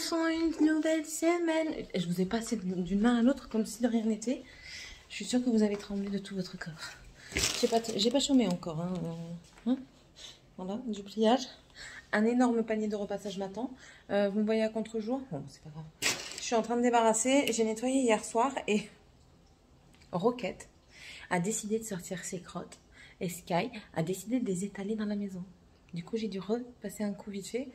enfants, une nouvelle semaine. Je vous ai passé d'une main à l'autre comme si de rien n'était. Je suis sûre que vous avez tremblé de tout votre corps. J'ai pas chômé encore. Hein. Voilà, du pliage. Un énorme panier de repassage m'attend. Vous me voyez à contre-jour? Bon, c'est pas grave. Je suis en train de débarrasser. J'ai nettoyé hier soir et Roquette a décidé de sortir ses crottes. Et Sky a décidé de les étaler dans la maison. Du coup, j'ai dû repasser un coup vite fait.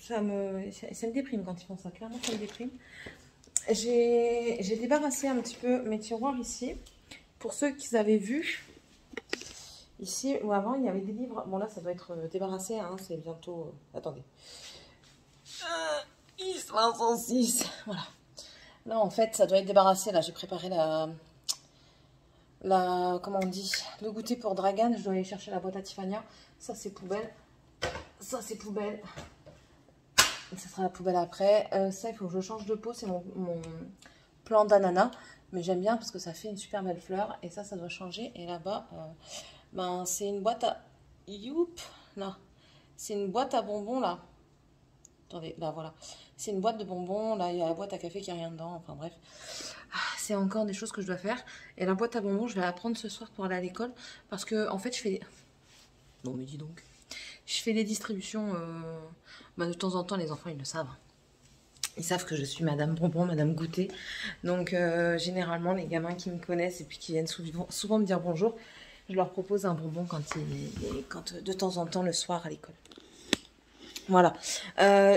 Ça me déprime quand ils font ça. Clairement, ça me déprime. J'ai débarrassé un petit peu mes tiroirs ici. Pour ceux qui avaient vu, ici où avant il y avait des livres. Bon, là, ça doit être débarrassé. Hein, c'est bientôt. Attendez. Is 106. Voilà. Là, en fait, ça doit être débarrassé. Là, j'ai préparé comment on dit, le goûter pour Dragan. Je dois aller chercher la boîte à Tiffania. Ça, c'est poubelle. Ça, c'est poubelle. Ça sera la poubelle après. Ça, il faut que je change de pot. C'est mon plant d'ananas. Mais j'aime bien parce que ça fait une super belle fleur. Et ça doit changer. Et là-bas, ben, c'est une boîte à... Youp, là. C'est une boîte à bonbons, là. Attendez, là, voilà. C'est une boîte de bonbons. Là, il y a la boîte à café qui n'a rien dedans. Enfin, bref. C'est encore des choses que je dois faire. Et la boîte à bonbons, je vais la prendre ce soir pour aller à l'école. Parce que, en fait, je fais... Non, mais dis donc. Je fais des distributions... Bah, de temps en temps, les enfants, ils le savent. Ils savent que je suis Madame Bonbon, Madame Goûter. Donc, généralement, les gamins qui me connaissent et puis qui viennent souvent me dire bonjour, je leur propose un bonbon quand de temps en temps, le soir à l'école. Voilà.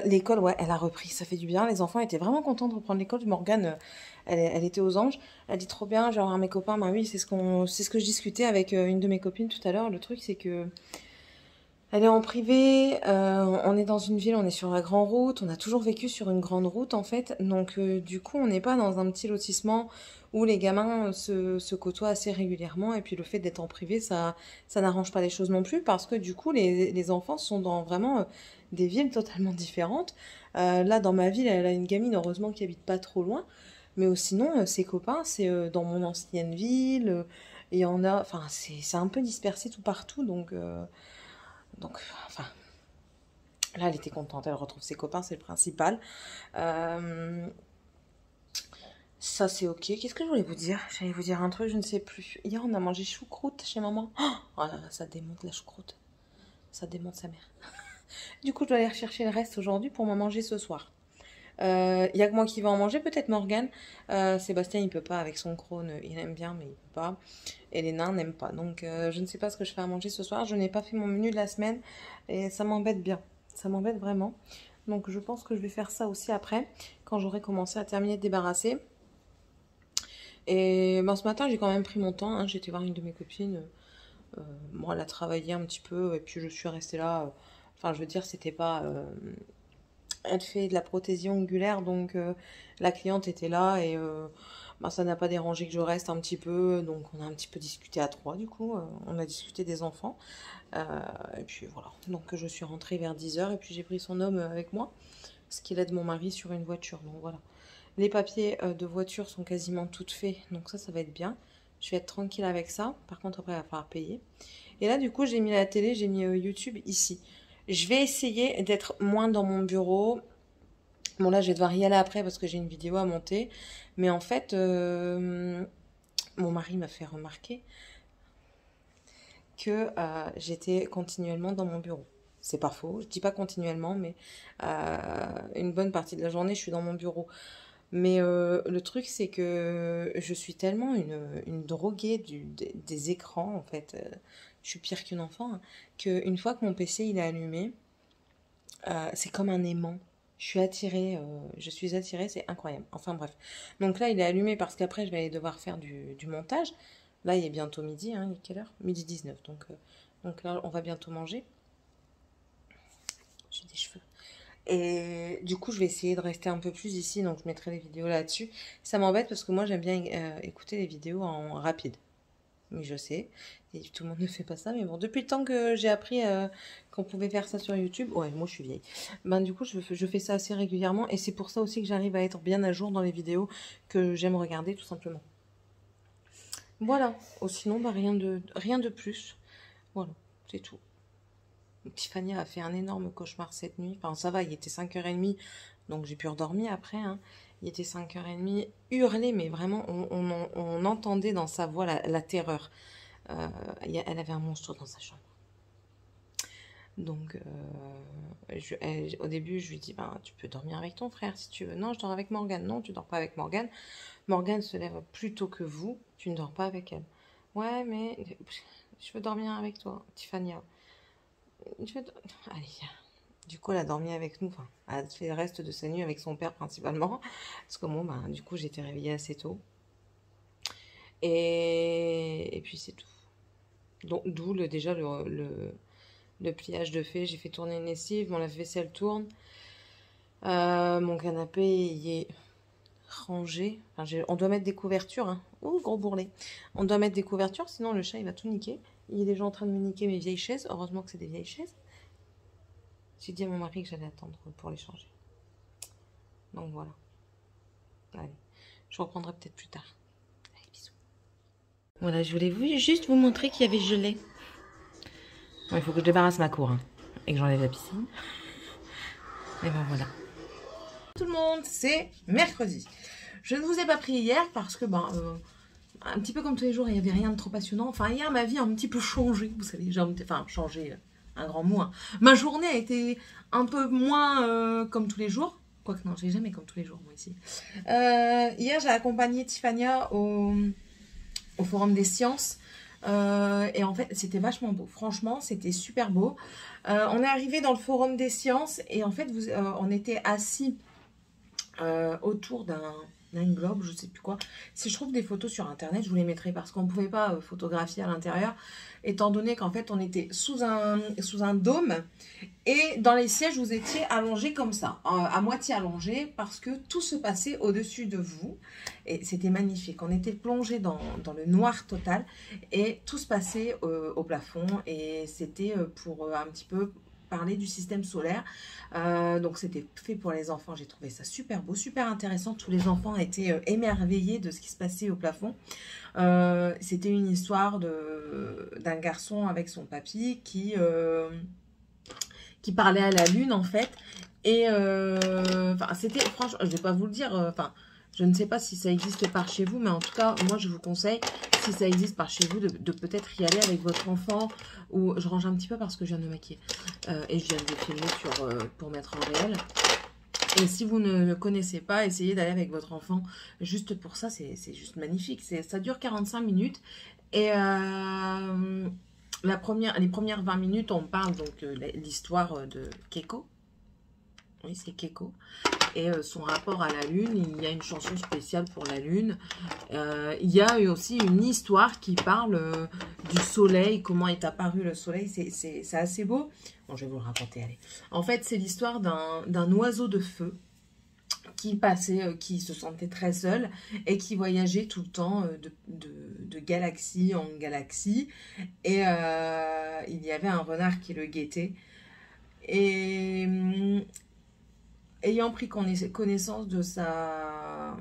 L'école, ouais, elle a repris. Ça fait du bien. Les enfants étaient vraiment contents de reprendre l'école. Morgane, elle était aux anges. Elle dit trop bien, genre à mes copains. Bah oui, c'est ce que je discutais avec une de mes copines tout à l'heure. Le truc, c'est que elle est en privé, on est dans une ville, on est sur la grande route, on a toujours vécu sur une grande route en fait, donc du coup on n'est pas dans un petit lotissement où les gamins se côtoient assez régulièrement, et puis le fait d'être en privé, ça n'arrange pas les choses non plus, parce que du coup les enfants sont dans vraiment des villes totalement différentes. Là dans ma ville, elle a une gamine, heureusement qui habite pas trop loin, mais sinon ses copains, c'est dans mon ancienne ville, il y en a, enfin c'est un peu dispersé tout partout, donc, enfin, là, elle était contente, elle retrouve ses copains, c'est le principal. Ça, c'est ok. Qu'est-ce que je voulais vous dire? J'allais vous dire un truc, je ne sais plus. Hier, on a mangé choucroute chez maman. Oh là là, ça démonte la choucroute. Ça démonte sa mère. Du coup, je dois aller rechercher le reste aujourd'hui pour m'en manger ce soir. Il y a que moi qui va en manger, peut-être Morgane. Sébastien, il peut pas avec son Crohn, il aime bien, mais il peut pas. Et les nains n'aiment pas. Donc, je ne sais pas ce que je fais à manger ce soir. Je n'ai pas fait mon menu de la semaine et ça m'embête bien. Ça m'embête vraiment. Donc, je pense que je vais faire ça aussi après, quand j'aurai commencé à terminer de débarrasser. Et ben, ce matin, j'ai quand même pris mon temps. Hein. J'ai été voir une de mes copines. Moi, elle a travaillé un petit peu et puis je suis restée là. Enfin, je veux dire, c'était pas... elle fait de la prothésie ongulaire, donc la cliente était là et ben, ça n'a pas dérangé que je reste un petit peu, donc on a un petit peu discuté à trois du coup, on a discuté des enfants, et puis voilà, donc je suis rentrée vers 10h et puis j'ai pris son homme avec moi, parce qu'il aide mon mari sur une voiture, donc voilà. Les papiers de voiture sont quasiment toutes faits, donc ça va être bien, je vais être tranquille avec ça, par contre après il va falloir payer. Et là du coup j'ai mis la télé, j'ai mis YouTube ici. Je vais essayer d'être moins dans mon bureau. Bon, là, je vais devoir y aller après parce que j'ai une vidéo à monter. Mais en fait, mon mari m'a fait remarquer que j'étais continuellement dans mon bureau. C'est pas faux, je dis pas continuellement, mais une bonne partie de la journée, je suis dans mon bureau. Mais le truc, c'est que je suis tellement une droguée des écrans, en fait. Je suis pire qu'une enfant, hein, qu'une fois que mon PC il est allumé, c'est comme un aimant. Je suis attirée, c'est incroyable. Enfin bref. Donc là, il est allumé parce qu'après, je vais aller devoir faire du montage. Là, il est bientôt midi, hein, il est quelle heure? Midi 19. Donc là, on va bientôt manger. J'ai des cheveux. Et du coup, je vais essayer de rester un peu plus ici, donc je mettrai les vidéos là-dessus. Ça m'embête parce que moi, j'aime bien écouter les vidéos en rapide. Oui, je sais, et tout le monde ne fait pas ça, mais bon, depuis le temps que j'ai appris qu'on pouvait faire ça sur YouTube, ouais, moi je suis vieille, ben du coup je fais ça assez régulièrement, et c'est pour ça aussi que j'arrive à être bien à jour dans les vidéos que j'aime regarder, tout simplement. Voilà, sinon, bah, rien de plus, voilà, c'est tout. Tiffany a fait un énorme cauchemar cette nuit. Enfin, ça va, il était 5h30, donc j'ai pu redormir après. Hein. Il était 5h30, hurler, mais vraiment, on entendait dans sa voix la terreur. Elle avait un monstre dans sa chambre. Donc, au début, je lui dis, ben, tu peux dormir avec ton frère si tu veux. Non, je dors avec Morgane. Non, tu dors pas avec Morgane. Morgane se lève plus tôt que vous. Tu ne dors pas avec elle. Ouais, mais je veux dormir avec toi, Tiffania. Allez, du coup, elle a dormi avec nous. Enfin, elle a fait le reste de sa nuit avec son père principalement. Parce que moi, ben, du coup, j'étais réveillée assez tôt. Et puis, c'est tout. Donc, d'où déjà le pliage de fait. J'ai fait tourner une lessive, mon lave-vaisselle tourne. Mon canapé il est rangé. Enfin, on doit mettre des couvertures. Hein. Ouh, gros bourrelet. On doit mettre des couvertures, sinon le chat il va tout niquer. Il est déjà en train de me niquer mes vieilles chaises. Heureusement que c'est des vieilles chaises. J'ai dit à mon mari que j'allais attendre pour les changer. Donc voilà. Allez, je reprendrai peut-être plus tard. Allez, bisous. Voilà, je voulais juste vous montrer qu'il y avait gelé. Bon, il faut que je débarrasse ma cour hein, et que j'enlève la piscine. Et ben voilà. Tout le monde, c'est mercredi. Je ne vous ai pas pris hier parce que, un petit peu comme tous les jours, il n'y avait rien de trop passionnant. Enfin, hier, ma vie a un petit peu changé. Vous savez, changé, un grand mot. Hein. Ma journée a été un peu moins comme tous les jours. Quoique non, j'ai jamais comme tous les jours, moi, ici. Hier, j'ai accompagné Tiffania au Forum des Sciences. Et en fait, c'était vachement beau. Franchement, c'était super beau. On est arrivé dans le Forum des Sciences et en fait, on était assis autour d'un globe, je sais plus quoi. Si je trouve des photos sur internet, je vous les mettrai parce qu'on ne pouvait pas photographier à l'intérieur, étant donné qu'en fait on était sous un dôme et dans les sièges vous étiez allongés comme ça, à moitié allongés parce que tout se passait au-dessus de vous et c'était magnifique. On était plongés dans le noir total et tout se passait au plafond et c'était pour un petit peu parler du système solaire. Donc c'était fait pour les enfants. J'ai trouvé ça super beau, super intéressant. Tous les enfants étaient émerveillés de ce qui se passait au plafond. C'était une histoire d'un garçon avec son papy qui parlait à la lune en fait. Et c'était, franchement, je vais pas vous le dire, je ne sais pas si ça existe par chez vous, mais en tout cas, moi, je vous conseille, si ça existe par chez vous, de peut-être y aller avec votre enfant. Ou je range un petit peu parce que je viens de me maquiller. Et je viens de filmer pour mettre en réel. Et si vous ne le connaissez pas, essayez d'aller avec votre enfant. Juste pour ça, c'est juste magnifique. Ça dure 45 minutes. Et les premières 20 minutes, on parle donc l'histoire de Keiko. Oui, c'est Keiko. Et son rapport à la Lune, il y a une chanson spéciale pour la Lune. Il y a aussi une histoire qui parle du soleil, comment est apparu le soleil. C'est assez beau. Bon, je vais vous le raconter, allez. En fait, c'est l'histoire d'un oiseau de feu qui se sentait très seul et qui voyageait tout le temps de galaxie en galaxie. Et il y avait un renard qui le guettait. Et ayant pris connaissance de sa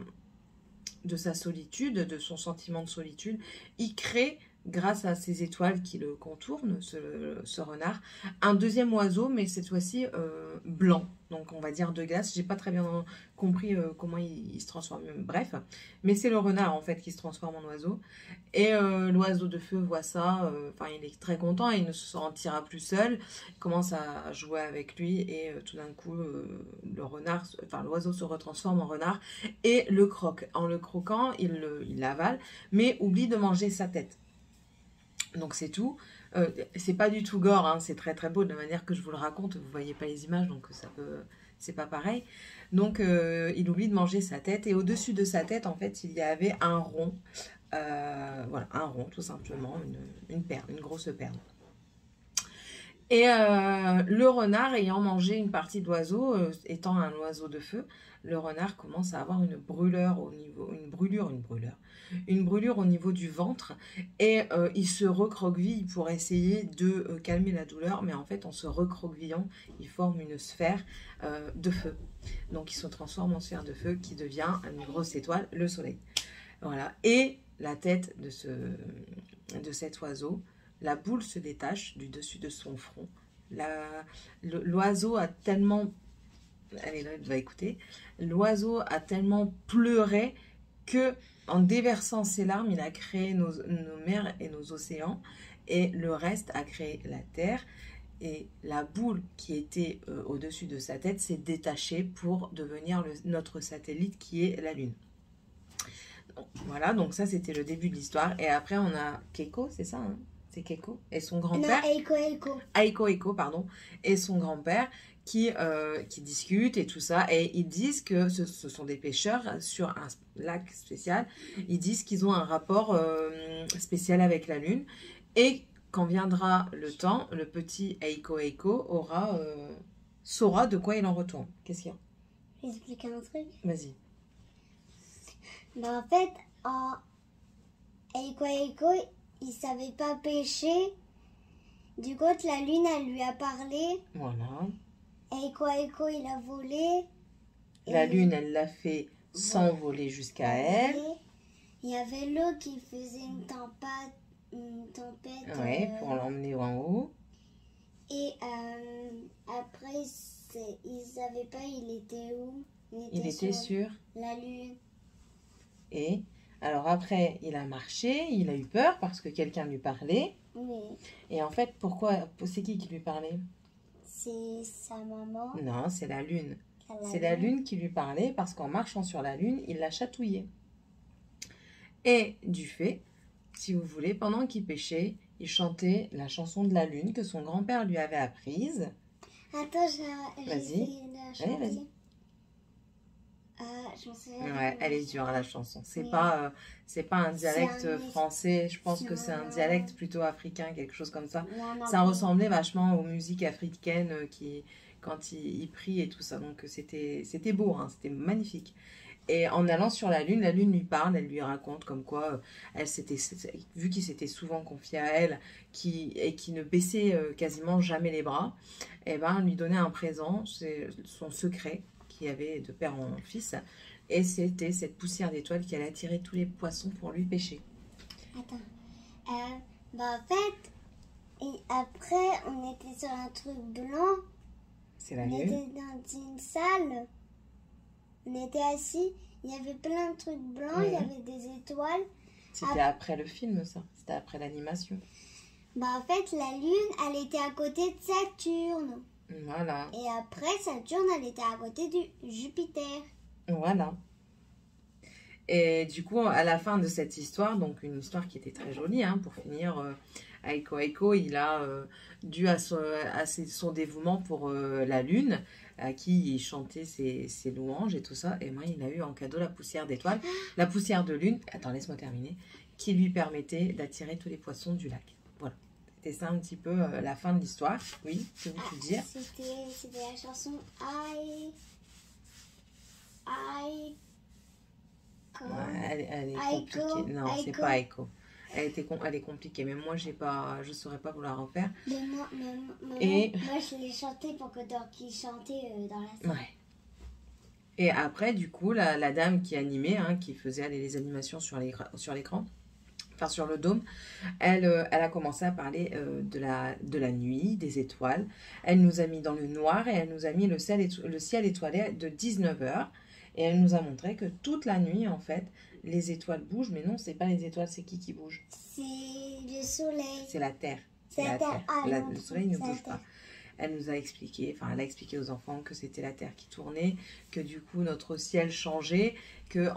solitude, de son sentiment de solitude, il crée, grâce à ces étoiles qui le contournent, ce renard, un deuxième oiseau, mais cette fois-ci blanc, donc on va dire de glace. J'ai pas très bien compris comment il se transforme, bref, mais c'est le renard en fait qui se transforme en oiseau. Et l'oiseau de feu voit ça, il est très content, il ne se sentira plus seul, il commence à jouer avec lui et tout d'un coup l'oiseau se retransforme en renard et le croque. En le croquant, il l'avale, mais oublie de manger sa tête. Donc c'est tout. C'est pas du tout gore, hein, c'est très très beau de la manière que je vous le raconte. Vous voyez pas les images, donc c'est pas pareil. Donc il oublie de manger sa tête et au-dessus de sa tête, en fait, il y avait un rond. Voilà, un rond tout simplement, une perle, une grosse perle. Et le renard ayant mangé une partie d'oiseau, étant un oiseau de feu, le renard commence à avoir une brûlure au niveau du ventre et il se recroqueville pour essayer de calmer la douleur, mais en fait en se recroquevillant, il forme une sphère de feu. Donc il se transforme en sphère de feu qui devient une grosse étoile, le soleil. Voilà, et la tête de cet oiseau, la boule se détache du dessus de son front L'oiseau a tellement... Allez, là, elle va écouter. L'oiseau a tellement pleuré que, en déversant ses larmes, il a créé nos mers et nos océans. Et le reste a créé la terre. Et la boule qui était au-dessus de sa tête s'est détachée pour devenir notre satellite qui est la Lune. Donc, voilà, donc ça c'était le début de l'histoire. Et après on a Keiko, c'est ça hein? C'est Keiko et son grand-père. Non, Aiko, pardon. Et son grand-père qui discutent et tout ça. Et ils disent que ce sont des pêcheurs sur un lac spécial. Ils disent qu'ils ont un rapport spécial avec la Lune. Et quand viendra le temps, le petit Aiko saura de quoi il en retourne. Qu'est-ce qu'il y a? Je vais expliquer un truc. Vas-y. En fait, Aiko, il savait pas pêcher. Du coup, la lune, elle lui a parlé. Voilà. Aiko, il a volé. La lune, elle l'a fait s'envoler jusqu'à elle. Il y avait l'eau qui faisait une tempête. Ouais, pour l'emmener en haut. Et après, il savait pas il était où. Il était sur la lune. Et alors après, il a marché, il a eu peur parce que quelqu'un lui parlait. Oui. Et en fait, c'est qui lui parlait? C'est sa maman. Non, c'est la lune. C'est la lune qui lui parlait parce qu'en marchant sur la lune, il l'a chatouillée. Et du fait, si vous voulez, pendant qu'il pêchait, il chantait la chanson de la lune que son grand-père lui avait apprise. Attends, vas-y. Allez, vas-y. Ouais, elle est dure la chanson. C'est pas un dialecte français. Je pense que c'est un dialecte plutôt africain, quelque chose comme ça. Ça ressemblait vachement aux musiques africaines quand il prie et tout ça. Donc c'était beau, hein, c'était magnifique. Et en allant sur la lune lui parle, elle lui raconte comme quoi vu qu'il s'était souvent confié à elle, et qui ne baissait quasiment jamais les bras, et ben lui donnait un présent, c'est son secret qu'il y avait de père en fils, et c'était cette poussière d'étoile qui allait attirer tous les poissons pour lui pêcher. Attends, en fait, et après on était sur un truc blanc. C'est la lune. On était dans une salle. On était assis, il y avait plein de trucs blancs, il y avait des étoiles. C'était après le film, ça. C'était après l'animation. En fait, la Lune, elle était à côté de Saturne. Voilà. Et après, Saturne, elle était à côté du Jupiter. Voilà. Et du coup, à la fin de cette histoire, donc une histoire qui était très jolie, hein, pour finir, Aiko, il a, dû à son dévouement pour la Lune, à qui il chantait ses louanges et tout ça, et moi, il a eu en cadeau la poussière d'étoile, la poussière de lune, attends, laisse-moi terminer, qui lui permettait d'attirer tous les poissons du lac. Voilà. C'était ça un petit peu la fin de l'histoire. Oui, que veux-tu dire? C'était la chanson Ouais, elle est compliquée. Non, c'est pas Aiko. Elle est compliquée, mais moi je saurais pas vous la refaire. Mais moi je l'ai chantée pour que qu'il chantait dans la salle. Ouais. Et après, du coup, la dame qui animait, hein, qui faisait aller les animations sur l'écran, enfin sur le dôme, elle a commencé à parler de la nuit, des étoiles. Elle nous a mis dans le noir et elle nous a mis le ciel étoilé de 19h. Et elle nous a montré que toute la nuit, en fait, les étoiles bougent. Mais non, c'est pas les étoiles, c'est qui bouge? C'est le soleil. C'est la Terre. C'est la Terre. Ah, le soleil ne bouge pas. Elle nous a expliqué, elle a expliqué aux enfants que c'était la Terre qui tournait, que du coup notre ciel changeait, que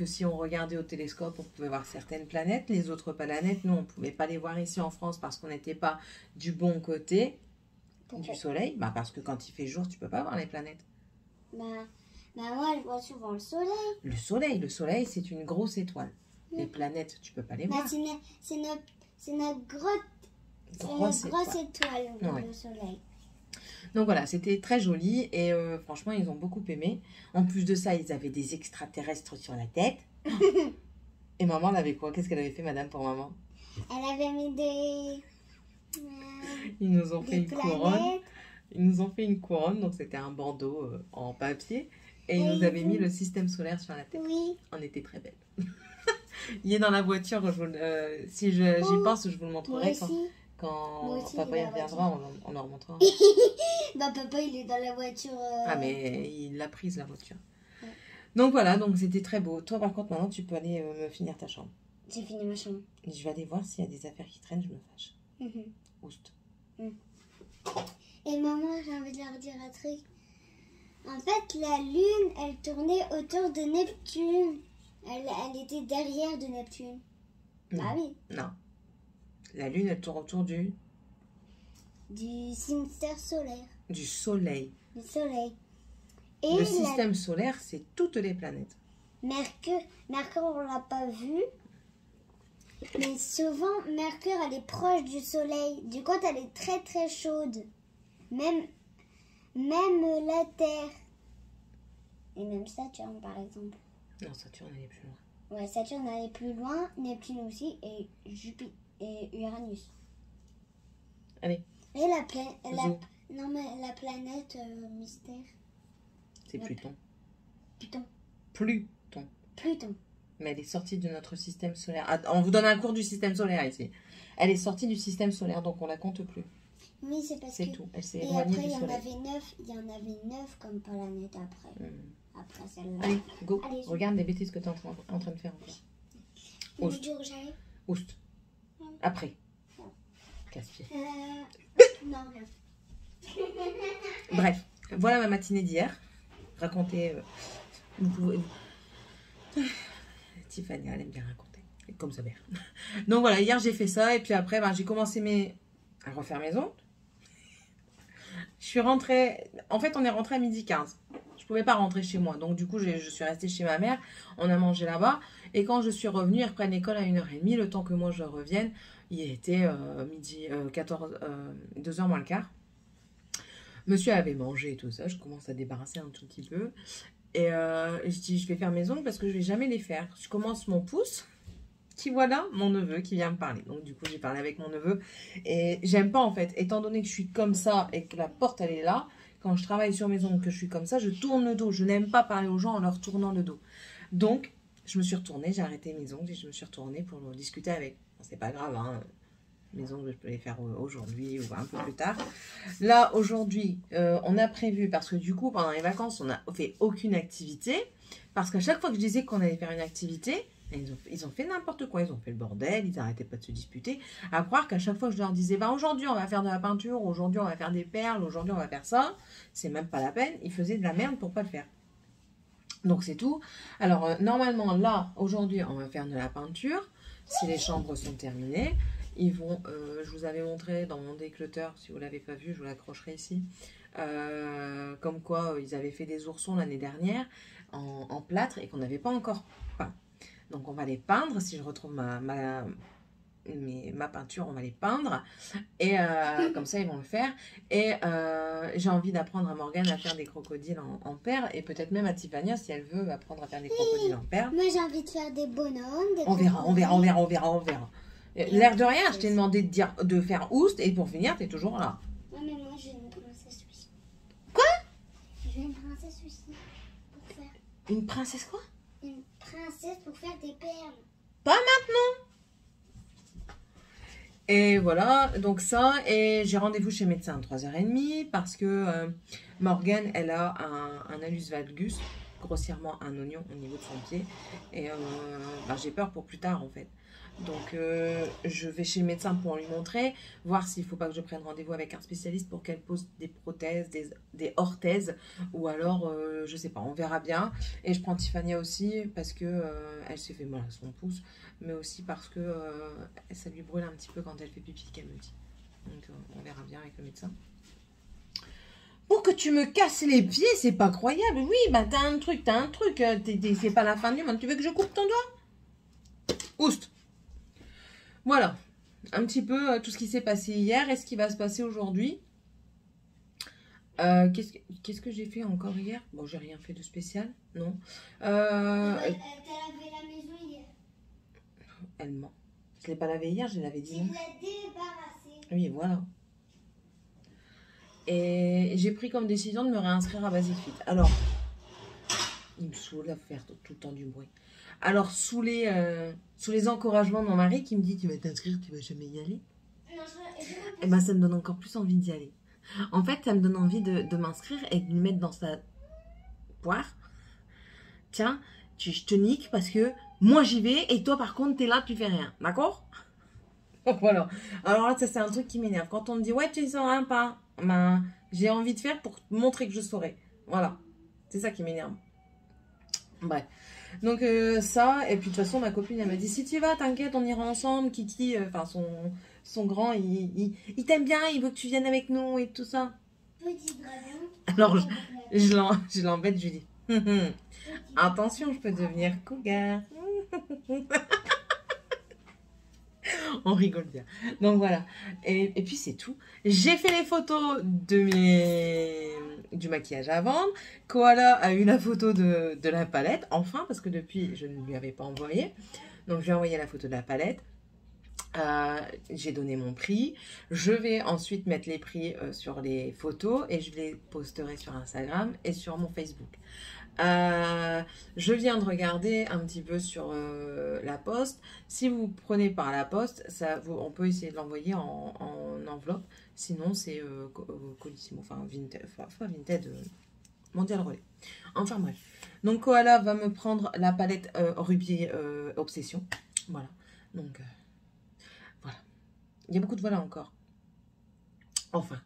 si on regardait au télescope, on pouvait voir certaines planètes, les autres planètes, nous on pouvait pas les voir ici en France parce qu'on n'était pas du bon côté du soleil. Parce que quand il fait jour, tu peux pas voir les planètes. Moi je vois souvent le soleil. Le soleil c'est une grosse étoile. Les planètes, tu peux pas les voir. C'est notre grosse étoile, ouais. Le soleil. Donc voilà, c'était très joli et franchement, ils ont beaucoup aimé. En plus de ça, ils avaient des extraterrestres sur la tête. Et maman, elle avait quoi? Qu'est-ce qu'elle avait fait, madame, pour maman? Elle avait mis des... Ils nous ont fait une couronne. Ils nous ont fait une couronne, donc c'était un bandeau en papier. Et ils nous avaient mis le système solaire sur la tête. Oui. On était très belles. Il est dans la voiture, si j'y pense, je vous le montrerai. Quand aussi, papa il il a la reviendra, on leur montrera. Bah, papa, il est dans la voiture. Ah, mais il l'a prise, la voiture. Ouais. Donc voilà, donc c'était très beau. Toi, par contre, maintenant, tu peux aller me finir ta chambre. J'ai fini ma chambre. Je vais aller voir s'il y a des affaires qui traînent, je me fâche. Mhm. Oust. Et maman, j'ai envie de leur dire un truc. En fait, la lune, elle tournait autour de Neptune. Elle était derrière de Neptune. Non. Bah oui. Non. La lune, elle tourne autour du Système solaire. soleil. Du soleil. Et Le système solaire, c'est toutes les planètes. Mercure, on l'a pas vu. Mais souvent, Mercure, elle est proche du soleil. Du coup, elle est très très chaude. Même la Terre. Et même Saturne, par exemple. Non, Saturne, elle est plus loin. Ouais, Saturne, elle est plus loin. Neptune aussi. Et Jupiter. Et Uranus. Allez, Et la planète. Zou. Non, mais la planète mystère. c'est Pluton. Pluton. Pluton. Mais elle est sortie de notre système solaire. Ah, on vous donne un cours du système solaire ici. Elle est sortie du système solaire, donc on la compte plus. Oui, c'est parce que. C'est tout. Elle s'est Et éloignée après, du il y en soleil. avait 9 comme planète après. Après celle-là. Allez, go. Allez, Regarde les bêtises que tu es en train de faire encore. Le Oust. jour où j'arrive. Oust. Après. Casse-pied. Non, rien. Bref, voilà ma matinée d'hier. Racontez. Vous pouvez. Tiffany, elle aime bien raconter. Comme sa mère. Donc voilà, hier j'ai fait ça. Et puis après, j'ai commencé à refaire mes ongles. Je suis rentrée. En fait, on est rentré à 12h15. Je pouvais pas rentrer chez moi. Donc du coup, je suis restée chez ma mère. On a mangé là-bas. Et quand je suis revenue, ils reprennent l'école à 1h30. Le temps que moi je revienne, il était 2h moins le quart. Monsieur avait mangé et tout ça. Je commence à débarrasser un tout petit peu. Et je dis, je vais faire mes ongles parce que je vais jamais les faire. Je commence mon pouce. Qui voilà, mon neveu qui vient me parler. Donc du coup, j'ai parlé avec mon neveu. Et j'aime pas en fait, étant donné que je suis comme ça et que la porte elle est là, quand je travaille sur mes ongles, que je suis comme ça, je tourne le dos. Je n'aime pas parler aux gens en leur tournant le dos. Donc, je me suis retournée, j'ai arrêté mes ongles et je me suis retournée pour discuter avec. C'est pas grave, hein. Mes ongles, je peux les faire aujourd'hui ou un peu plus tard. Là, aujourd'hui, on a prévu, parce que du coup, pendant les vacances, on n'a fait aucune activité. Parce qu'à chaque fois que je disais qu'on allait faire une activité, ils ont fait n'importe quoi. Ils ont fait le bordel, ils n'arrêtaient pas de se disputer. À croire qu'à chaque fois que je leur disais, aujourd'hui, on va faire de la peinture, aujourd'hui, on va faire des perles, aujourd'hui, on va faire ça. C'est même pas la peine. Ils faisaient de la merde pour pas le faire. Donc, c'est tout. Alors, normalement, là, aujourd'hui, on va faire de la peinture. Si les chambres sont terminées. Ils vont, je vous avais montré dans mon déclutter, si vous ne l'avez pas vu, je vous l'accrocherai ici, comme quoi ils avaient fait des oursons l'année dernière en plâtre et qu'on n'avait pas encore peint. Donc on va les peindre, si je retrouve ma peinture, on va les peindre, et comme ça ils vont le faire. Et j'ai envie d'apprendre à Morgane à faire des crocodiles en perles, et peut-être même à Tiffany si elle veut apprendre à faire des crocodiles en perles. Moi j'ai envie de faire des bonhommes, des On verra. L'air de rien, je t'ai demandé de faire oust et pour finir, t'es toujours là. Non, mais moi j'ai une princesse aussi. Quoi? J'ai une princesse aussi pour faire. Une princesse quoi? Une princesse pour faire des perles. Pas maintenant. Et voilà, donc ça, et j'ai rendez-vous chez le médecin à 3h30 parce que Morgane, elle a un hallus valgus, grossièrement un oignon au niveau de son pied. Et j'ai peur pour plus tard en fait. Donc je vais chez le médecin pour lui montrer, voir s'il ne faut pas que je prenne rendez-vous avec un spécialiste pour qu'elle pose des prothèses, des orthèses, ou alors je sais pas, on verra bien. Et je prends Tiffany aussi parce que elle s'est fait mal à son pouce, mais aussi parce que ça lui brûle un petit peu quand elle fait pipi, qu'elle me dit. Donc on verra bien avec le médecin. Pour que tu me casses les pieds, c'est pas croyable. Oui, t'as un truc, c'est pas la fin du monde. Tu veux que je coupe ton doigt? Oust. Voilà, un petit peu tout ce qui s'est passé hier et ce qui va se passer aujourd'hui. Qu'est-ce que j'ai fait encore hier? Bon, j'ai rien fait de spécial, non. T'as lavé la maison hier. Elle ment. Je ne l'ai pas lavé hier, je l'avais dit. Tu l'as débarrassée. Oui, voilà. Et j'ai pris comme décision de me réinscrire à Basic Fit. Alors, il me saoule à faire tout le temps du bruit. Alors, sous les encouragements de mon mari qui me dit, tu vas t'inscrire, tu vas jamais y aller. Non, Et ben ça me donne encore plus envie d'y aller. En fait, ça me donne envie de m'inscrire et de me mettre dans sa poire. Tiens, je te nique parce que moi j'y vais et toi par contre t'es là, tu fais rien. D'accord? Voilà. Alors là, ça c'est un truc qui m'énerve. Quand on me dit ouais, tu sauras pas, ben, j'ai envie de faire pour montrer que je saurais. Voilà. C'est ça qui m'énerve. Bref. Donc ça, et puis de toute façon ma copine elle m'a dit si tu vas, t'inquiète, on ira ensemble. Kiki, enfin son grand, il t'aime bien, il veut que tu viennes avec nous et tout ça. Petit dragon. Alors je l'embête, je lui dis attention, je peux devenir cougar. On rigole bien. Donc voilà. Et puis c'est tout. J'ai fait les photos du maquillage à vendre. Koala a eu la photo de la palette. Enfin, parce que depuis, je ne lui avais pas envoyé. Donc je lui ai envoyé la photo de la palette. J'ai donné mon prix. Je vais ensuite mettre les prix sur les photos et je les posterai sur Instagram et sur mon Facebook. Je viens de regarder un petit peu sur la poste. Si vous prenez par la poste, on peut essayer de l'envoyer en enveloppe. Sinon, c'est Colissimo, enfin Vinted, Mondial Relais. Enfin bref. Donc Koala va me prendre la palette Ruby Obsession. Voilà. Donc voilà. Il y a beaucoup de voilà encore. Enfin.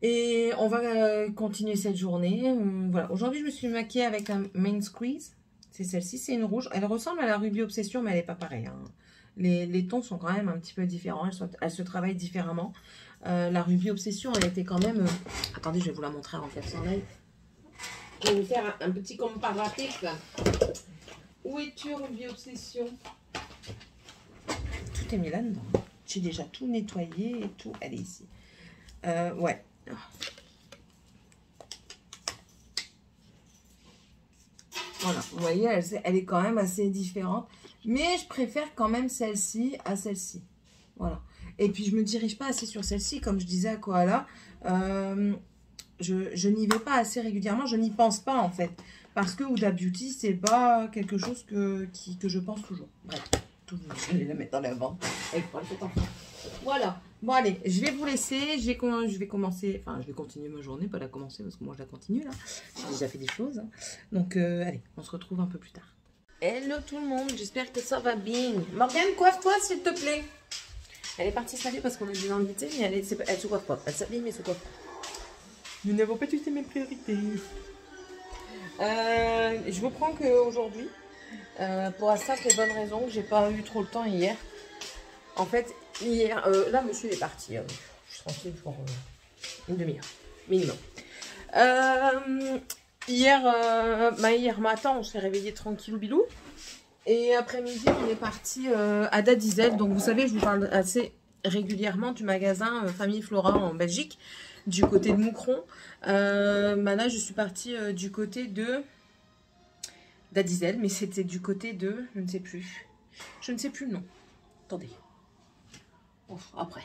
Et on va continuer cette journée. Voilà. Aujourd'hui, je me suis maquillée avec la Main Squeeze. C'est celle-ci, c'est une rouge. Elle ressemble à la Ruby Obsession, mais elle n'est pas pareille. Hein. Les tons sont quand même un petit peu différents. Elles se travaillent différemment. La Ruby Obsession, elle était quand même... Attendez, je vais vous la montrer avant qu'elle s'en aille. Je vais vous faire un petit comparatif. Où es-tu, Ruby Obsession? Tout est mis là-dedans. J'ai déjà tout nettoyé et tout. Elle est ici. Ouais. Voilà, vous voyez, elle est quand même assez différente. Mais je préfère quand même celle-ci à celle-ci. Voilà. Et puis, je ne me dirige pas assez sur celle-ci. Comme je disais à Koala, je n'y vais pas assez régulièrement. Je n'y pense pas, en fait. Parce que Huda Beauty, c'est pas quelque chose que je pense toujours. Bref, je vais la mettre en avant. Voilà. Bon, allez, je vais vous laisser. Je vais commencer, enfin, je vais continuer ma journée, pas la commencer parce que moi, je la continue, là. J'ai déjà fait des choses. Hein. Donc, allez, on se retrouve un peu plus tard. Hello tout le monde, j'espère que ça va bien. Morgane, coiffe-toi, s'il te plaît. Elle est partie s'habiller parce qu'on a des invités, mais elle se coiffe pas. Elle s'habille, mais elle se coiffe pas. Nous n'avons pas toutes mes priorités. Je vous prends qu'aujourd'hui, pour la simple et bonne raison que j'ai pas eu trop le temps hier. En fait, hier, là, monsieur est parti. Je suis tranquille pour une demi-heure, minimum. Hier matin, on s'est réveillé tranquille bilou. Et après-midi, on est parti à Dadizel. Donc, vous savez, je vous parle assez régulièrement du magasin Famille Flora en Belgique, du côté de Moucron. Là, je suis partie du côté de Dadizel, mais c'était du côté de... Je ne sais plus. Je ne sais plus le nom. Attendez. Après.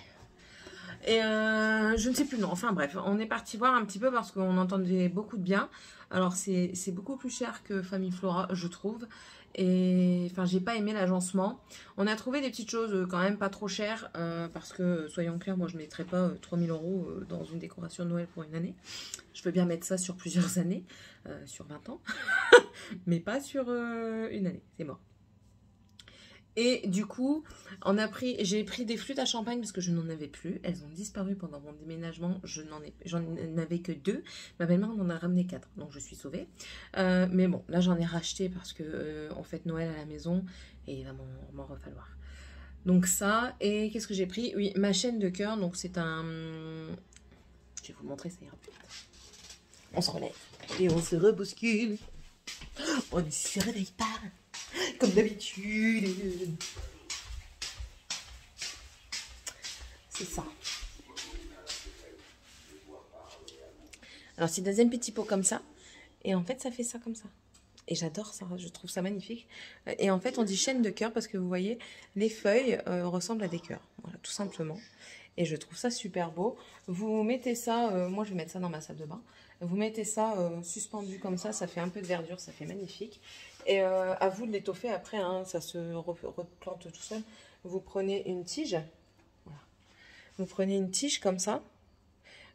Et je ne sais plus le nom. Enfin bref, on est parti voir un petit peu parce qu'on entendait beaucoup de bien. Alors c'est beaucoup plus cher que Famille Flora, je trouve. Et enfin, j'ai pas aimé l'agencement. On a trouvé des petites choses quand même pas trop chères. Parce que, soyons clairs, moi je ne mettrais pas 3000 € dans une décoration de Noël pour une année. Je veux bien mettre ça sur plusieurs années. Sur 20 ans. Mais pas sur une année. C'est mort. Et du coup, j'ai pris des flûtes à champagne parce que je n'en avais plus. Elles ont disparu pendant mon déménagement. J'en avais que 2. Ma belle-mère en a ramené 4. Donc, je suis sauvée. Mais bon, là, j'en ai racheté parce que on fête Noël à la maison. Et il va m'en refalloir. Donc, ça. Et qu'est-ce que j'ai pris? Oui, ma chaîne de cœur. Donc, c'est un... Je vais vous le montrer, ça ira plus vite. On se relève. Et on se rebouscule. On ne se réveille pas. Comme d'habitude. C'est ça. Alors, c'est dans un petit pot comme ça. Et en fait, ça fait ça comme ça. Et j'adore ça. Je trouve ça magnifique. Et en fait, on dit chaîne de cœur parce que vous voyez, les feuilles ressemblent à des cœurs. Voilà, tout simplement. Et je trouve ça super beau. Vous mettez ça, moi je vais mettre ça dans ma salle de bain. Vous mettez ça suspendu comme ça fait un peu de verdure, ça fait magnifique. Et à vous de l'étoffer après, hein, ça se replante tout seul. Vous prenez une tige, voilà. Vous prenez une tige comme ça,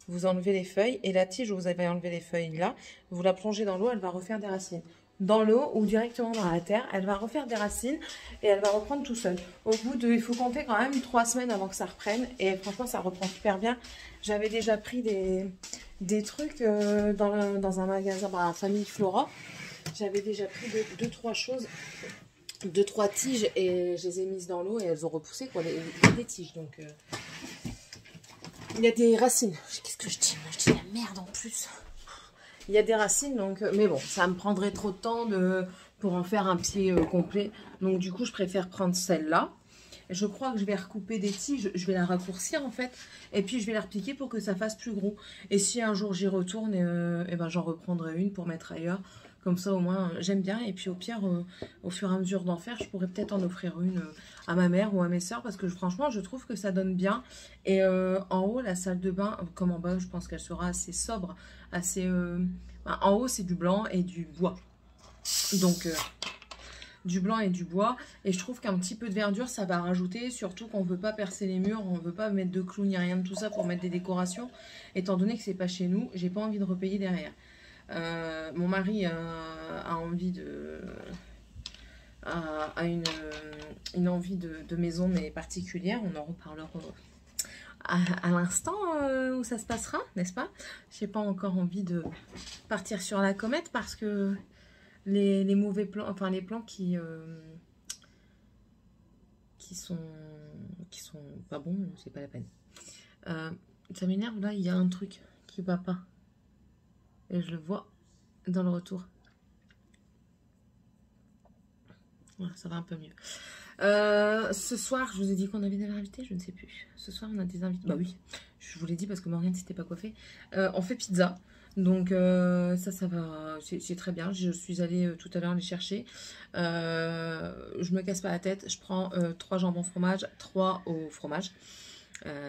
vous enlevez les feuilles, et la tige où vous avez enlevé les feuilles là, vous la plongez dans l'eau, elle va refaire des racines. Dans l'eau ou directement dans la terre, elle va refaire des racines et elle va reprendre tout seul. Au bout de, il faut compter quand même 3 semaines avant que ça reprenne, et franchement ça reprend super bien. J'avais déjà pris des trucs dans un magasin, Famille Flora. J'avais déjà pris 2-3 choses, 2-3 tiges, et je les ai mises dans l'eau et elles ont repoussé, quoi. Il y a des tiges, donc il y a des racines. Qu'est-ce que je dis? Je dis la merde en plus. Il y a des racines, donc mais bon, ça me prendrait trop de temps pour en faire un pied complet. Donc du coup, je préfère prendre celle-là. Je crois que je vais recouper des tiges, je vais la raccourcir en fait, et puis je vais la repiquer pour que ça fasse plus gros. Et si un jour j'y retourne, et ben j'en reprendrai une pour mettre ailleurs. Comme ça au moins j'aime bien, et puis au pire au fur et à mesure d'en faire, je pourrais peut-être en offrir une à ma mère ou à mes soeurs, parce que franchement je trouve que ça donne bien. Et en haut, la salle de bain, comme en bas, je pense qu'elle sera assez sobre, assez... en haut c'est du blanc et du bois, donc du blanc et du bois, et je trouve qu'un petit peu de verdure ça va rajouter, surtout qu'on ne veut pas percer les murs, on ne veut pas mettre de clous ni rien de tout ça pour mettre des décorations, étant donné que c'est pas chez nous, j'ai pas envie de repayer derrière. Mon mari a envie de... a une envie de maison, mais particulière, on en reparlera à l'instant où ça se passera, n'est-ce pas? J'ai pas encore envie de partir sur la comète, parce que les mauvais plans, enfin les plans qui sont pas bons, c'est pas la peine. Ça m'énerve, là il y a un truc qui va pas, et je le vois dans le retour. Voilà, ça va un peu mieux. Ce soir, je vous ai dit qu'on avait des invités, je ne sais plus. Ce soir, on a des invités. Bah oui, je vous l'ai dit parce que Morgane s'était pas coiffée. On fait pizza. Donc ça va, c'est très bien. Je suis allée tout à l'heure les chercher. Je me casse pas la tête. Je prends 3 jambons fromage, 3 au fromage.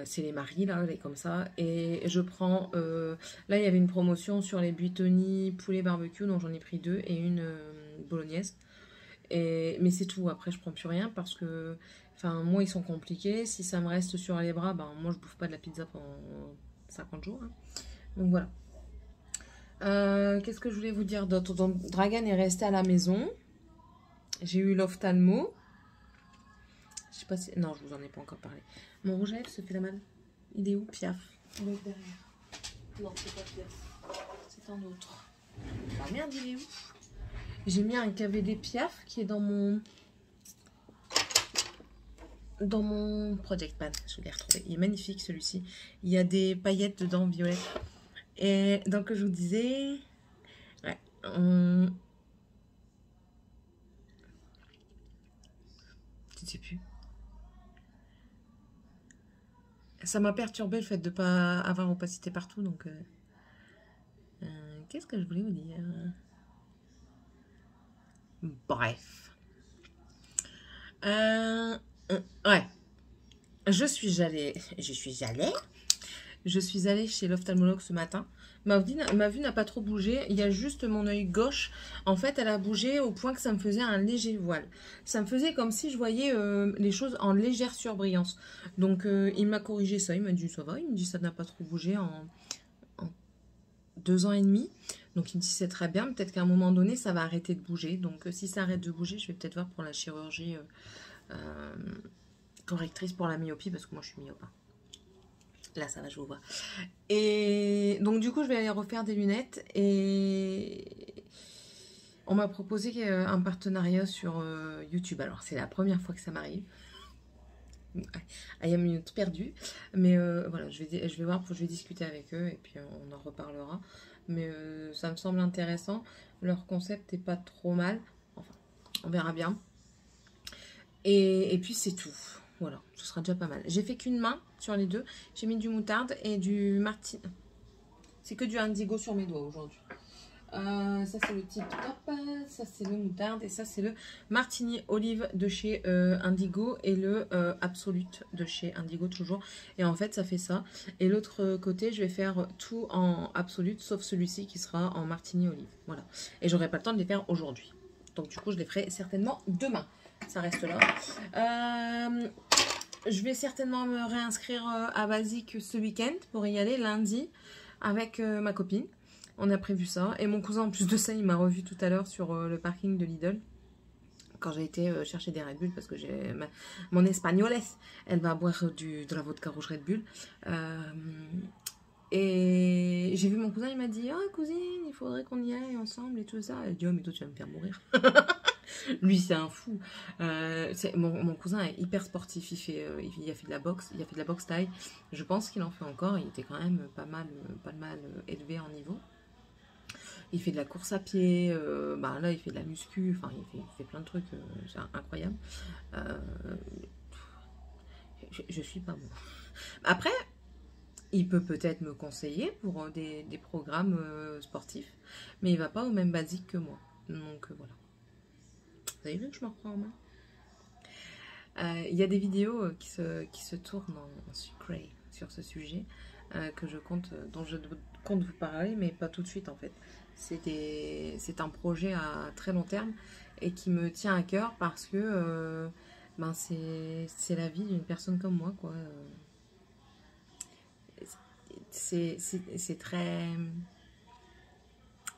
C'est les maris là, les comme ça. Et je prends, là il y avait une promotion sur les buitoni poulet barbecue, donc j'en ai pris 2 et une bolognaise. Mais c'est tout, après je prends plus rien parce que, enfin moi ils sont compliqués. Si ça me reste sur les bras, ben moi je bouffe pas de la pizza pendant 50 jours. Hein. Donc voilà. Qu'est-ce que je voulais vous dire d'autre? Donc Dragan est resté à la maison. J'ai eu l'ophtalmo. Je sais pas si... Non, je vous en ai pas encore parlé. Mon rouge à lèvres se fait la malle. Il est où, Piaf? Il est derrière. Non, c'est pas Piaf. C'est un autre. Ah merde, il est où? J'ai mis un KVD Piaf qui est dans mon Project Pan. Je l'ai retrouvé. Il est magnifique celui-ci. Il y a des paillettes dedans violettes. Et donc je vous disais, ouais, je ne sais plus. Ça m'a perturbé le fait de ne pas avoir opacité partout. Donc qu'est-ce que je voulais vous dire? Bref. Ouais. Je suis allée chez l'ophtalmologue ce matin. Ma vue n'a pas trop bougé. Il y a juste mon œil gauche. En fait, elle a bougé au point que ça me faisait un léger voile. Ça me faisait comme si je voyais les choses en légère surbrillance. Donc, il m'a corrigé ça. Il m'a dit ça va. Il me dit ça n'a pas trop bougé en 2 ans et demi. Donc, il me dit c'est très bien. Peut-être qu'à un moment donné, ça va arrêter de bouger. Donc, si ça arrête de bouger, je vais peut-être voir pour la chirurgie correctrice pour la myopie. Parce que moi, je suis myope. Là, ça va, je vous vois. Et donc, du coup, je vais aller refaire des lunettes. Et on m'a proposé un partenariat sur YouTube. Alors, c'est la première fois que ça m'arrive. I am minute perdue. Mais voilà, je vais voir, je vais discuter avec eux. Et puis, on en reparlera. Mais ça me semble intéressant. Leur concept n'est pas trop mal. Enfin, on verra bien. Et puis, c'est tout. Voilà, ce sera déjà pas mal. J'ai fait qu'une main sur les deux. J'ai mis du moutarde et du martini. C'est que du indigo sur mes doigts aujourd'hui. Ça, c'est le tip top. Ça, c'est le moutarde. Et ça, c'est le martini olive de chez Indigo. Et le Absolute de chez Indigo, toujours. Et en fait, ça fait ça. Et l'autre côté, je vais faire tout en Absolute, sauf celui-ci qui sera en martini olive. Voilà. Et j'aurai pas le temps de les faire aujourd'hui. Donc, du coup, je les ferai certainement demain. Ça reste là. je vais certainement me réinscrire à Basique ce week-end pour y aller lundi avec ma copine. On a prévu ça. Et mon cousin, en plus de ça, il m'a revu tout à l'heure sur le parking de Lidl. Quand j'ai été chercher des Red Bull, parce que j'ai mon espagnolesse, elle va boire de la vodka rouge Red Bull. Et j'ai vu mon cousin, il m'a dit « Ah, cousine, il faudrait qu'on y aille ensemble et tout ça. » Elle dit « Oh, mais toi, tu vas me faire mourir. » Lui, c'est un fou. Mon cousin est hyper sportif. Il a fait de la boxe. Il a fait de la boxe thaï. Je pense qu'il en fait encore. Il était quand même pas mal élevé en niveau. Il fait de la course à pied. Là, il fait de la muscu. Enfin, il fait plein de trucs. C'est incroyable. Je suis pas bon. Après, il peut peut-être me conseiller pour des programmes sportifs. Mais il va pas au même basique que moi. Donc, voilà. Vous avez vu que je me reprends en main. Il y a des vidéos qui se tournent en sucré sur ce sujet dont je compte vous parler, mais pas tout de suite en fait. C'est un projet à très long terme et qui me tient à cœur parce que c'est la vie d'une personne comme moi, quoi. C'est très...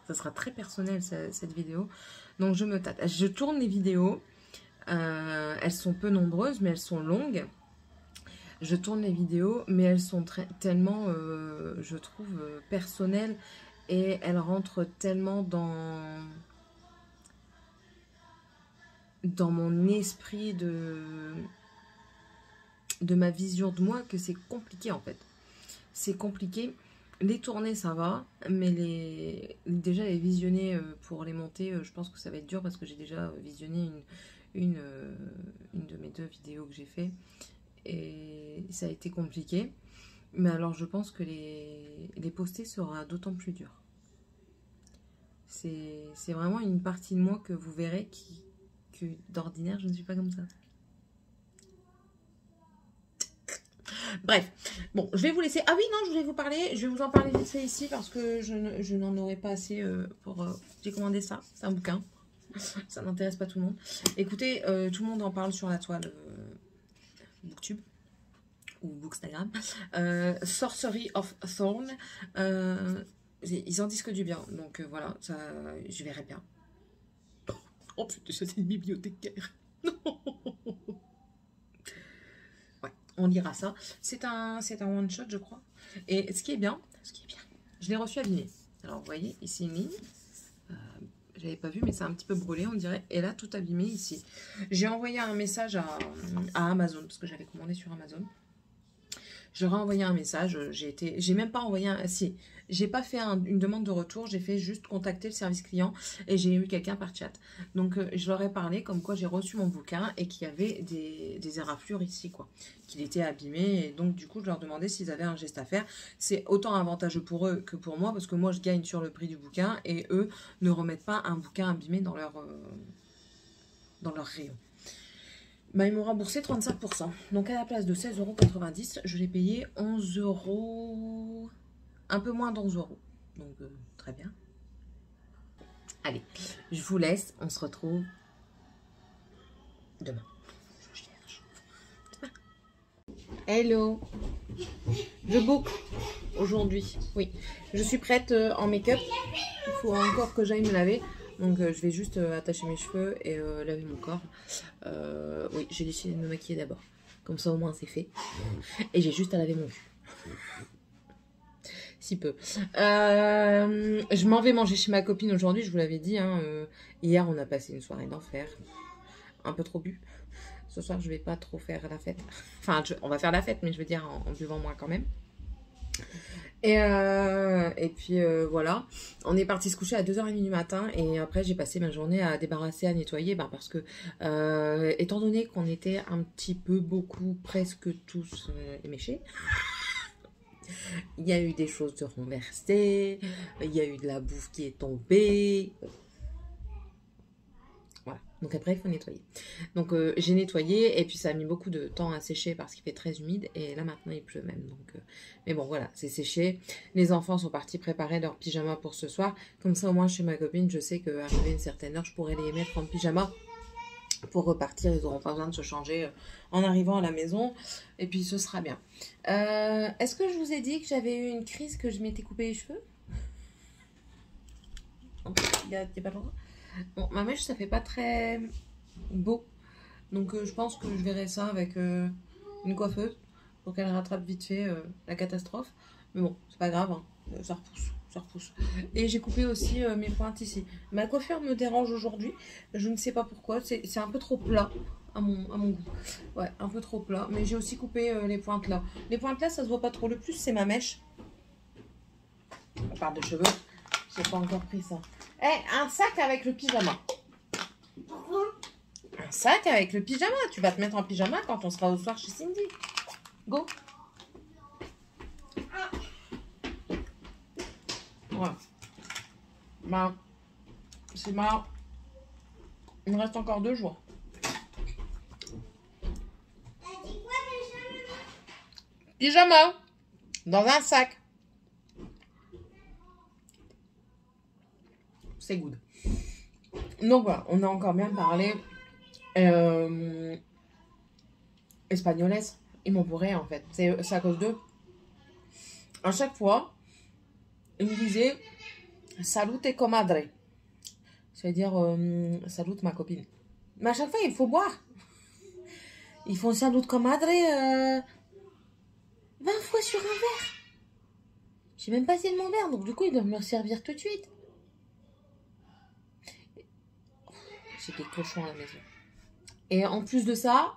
Ça sera très personnel cette vidéo. Donc je me tâte. Je tourne les vidéos. Elles sont peu nombreuses, mais elles sont longues. Je tourne les vidéos, mais elles sont tellement, je trouve, personnelles. Et elles rentrent tellement dans mon esprit de ma vision de moi que c'est compliqué en fait. C'est compliqué. Les tourner, ça va, mais déjà les visionner pour les monter, je pense que ça va être dur parce que j'ai déjà visionné une de mes 2 vidéos que j'ai fait et ça a été compliqué. Mais alors je pense que les poster sera d'autant plus dur. C'est vraiment une partie de moi que vous verrez que d'ordinaire je ne suis pas comme ça. Bref, bon, je vais vous laisser. Ah oui, non, je voulais vous parler. Je vais vous en parler vite fait ici parce que je n'en aurai pas assez pour... J'ai commandé ça, c'est un bouquin. Ça n'intéresse pas tout le monde. Écoutez, tout le monde en parle sur la toile Booktube ou Bookstagram. Sorcery of Thorn. Ils en disent que du bien. Donc voilà, ça, je verrai bien. Oh putain, c'est une bibliothécaire. On lira ça. C'est un one shot, je crois. Et ce qui est bien, je l'ai reçu abîmé. Alors, vous voyez, ici une ligne. J'avais pas vu, mais c'est un petit peu brûlé, on dirait. Et là, tout abîmé ici. J'ai envoyé un message à Amazon, parce que j'avais commandé sur Amazon. Je leur ai envoyé un message. J'ai même pas envoyé un... Si, j'ai pas fait une demande de retour. J'ai fait juste contacter le service client et j'ai eu quelqu'un par chat. Donc, je leur ai parlé comme quoi j'ai reçu mon bouquin et qu'il y avait des éraflures ici, quoi. Qu'il était abîmé. Et donc, du coup, je leur demandais s'ils avaient un geste à faire. C'est autant avantageux pour eux que pour moi parce que moi, je gagne sur le prix du bouquin et eux ne remettent pas un bouquin abîmé dans leur rayon. Bah, ils m'ont remboursé 35%. Donc, à la place de 16,90 €, je l'ai payé 11 €. Un peu moins d'11 €. Donc, très bien. Allez, je vous laisse. On se retrouve demain. Je cherche. Hello. Je book aujourd'hui. Oui, je suis prête en make-up. Il faut encore que j'aille me laver. Donc je vais juste attacher mes cheveux et laver mon corps. Oui, j'ai décidé de me maquiller d'abord. Comme ça au moins c'est fait. Et j'ai juste à laver mon cul. Si peu. Je m'en vais manger chez ma copine aujourd'hui, je vous l'avais dit. Hein, hier on a passé une soirée d'enfer. Un peu trop bu. Ce soir je vais pas trop faire la fête. Enfin on va faire la fête mais je veux dire en buvant moins quand même. Et puis voilà, on est parti se coucher à 2h30 du matin et après j'ai passé ma journée à débarrasser, à nettoyer parce que étant donné qu'on était un petit peu beaucoup, presque tous éméchés, il y a eu des choses de renversées, il y a eu de la bouffe qui est tombée. Voilà, donc après il faut nettoyer. Donc j'ai nettoyé et puis ça a mis beaucoup de temps à sécher parce qu'il fait très humide et là maintenant il pleut même. Donc, mais bon voilà, c'est séché. Les enfants sont partis préparer leur pyjama pour ce soir. Comme ça au moins chez ma copine je sais qu'arrivé une certaine heure je pourrais les mettre en pyjama pour repartir. Ils n'auront pas besoin de se changer en arrivant à la maison. Et puis ce sera bien. Est-ce que je vous ai dit que j'avais eu une crise, que je m'étais coupé les cheveux? Il y a pas longtemps. Bon, ma mèche, ça fait pas très beau. Donc je pense que je verrai ça avec une coiffeuse pour qu'elle rattrape vite fait la catastrophe. Mais bon, c'est pas grave, hein. Ça repousse, ça repousse. Et j'ai coupé aussi mes pointes ici. Ma coiffure me dérange aujourd'hui. Je ne sais pas pourquoi. C'est un peu trop plat à mon goût. Ouais, un peu trop plat. Mais j'ai aussi coupé les pointes là. Les pointes là, ça se voit pas trop. Le plus, c'est ma mèche. On parle de cheveux. J'ai pas encore pris ça. Eh, un sac avec le pyjama. Pourquoi? Un sac avec le pyjama. Tu vas te mettre en pyjama quand on sera au soir chez Cindy. Go. Voilà. Ben, c'est marrant. Il me reste encore 2 jours. T'as dit quoi déjà? Pyjama. Dans un sac. C'est good. Donc voilà, on a encore bien parlé. Espagnoles, ils m'ont bourré en fait. C'est à cause d'eux. À chaque fois, ils me disaient salute comadre. C'est-à-dire salute ma copine. Mais à chaque fois, il faut boire. Ils font salute comadre 20 fois sur un verre. J'ai même pas essayé de mon verre, donc du coup, ils doivent me le servir tout de suite. J'ai des cochons à la maison. Et en plus de ça,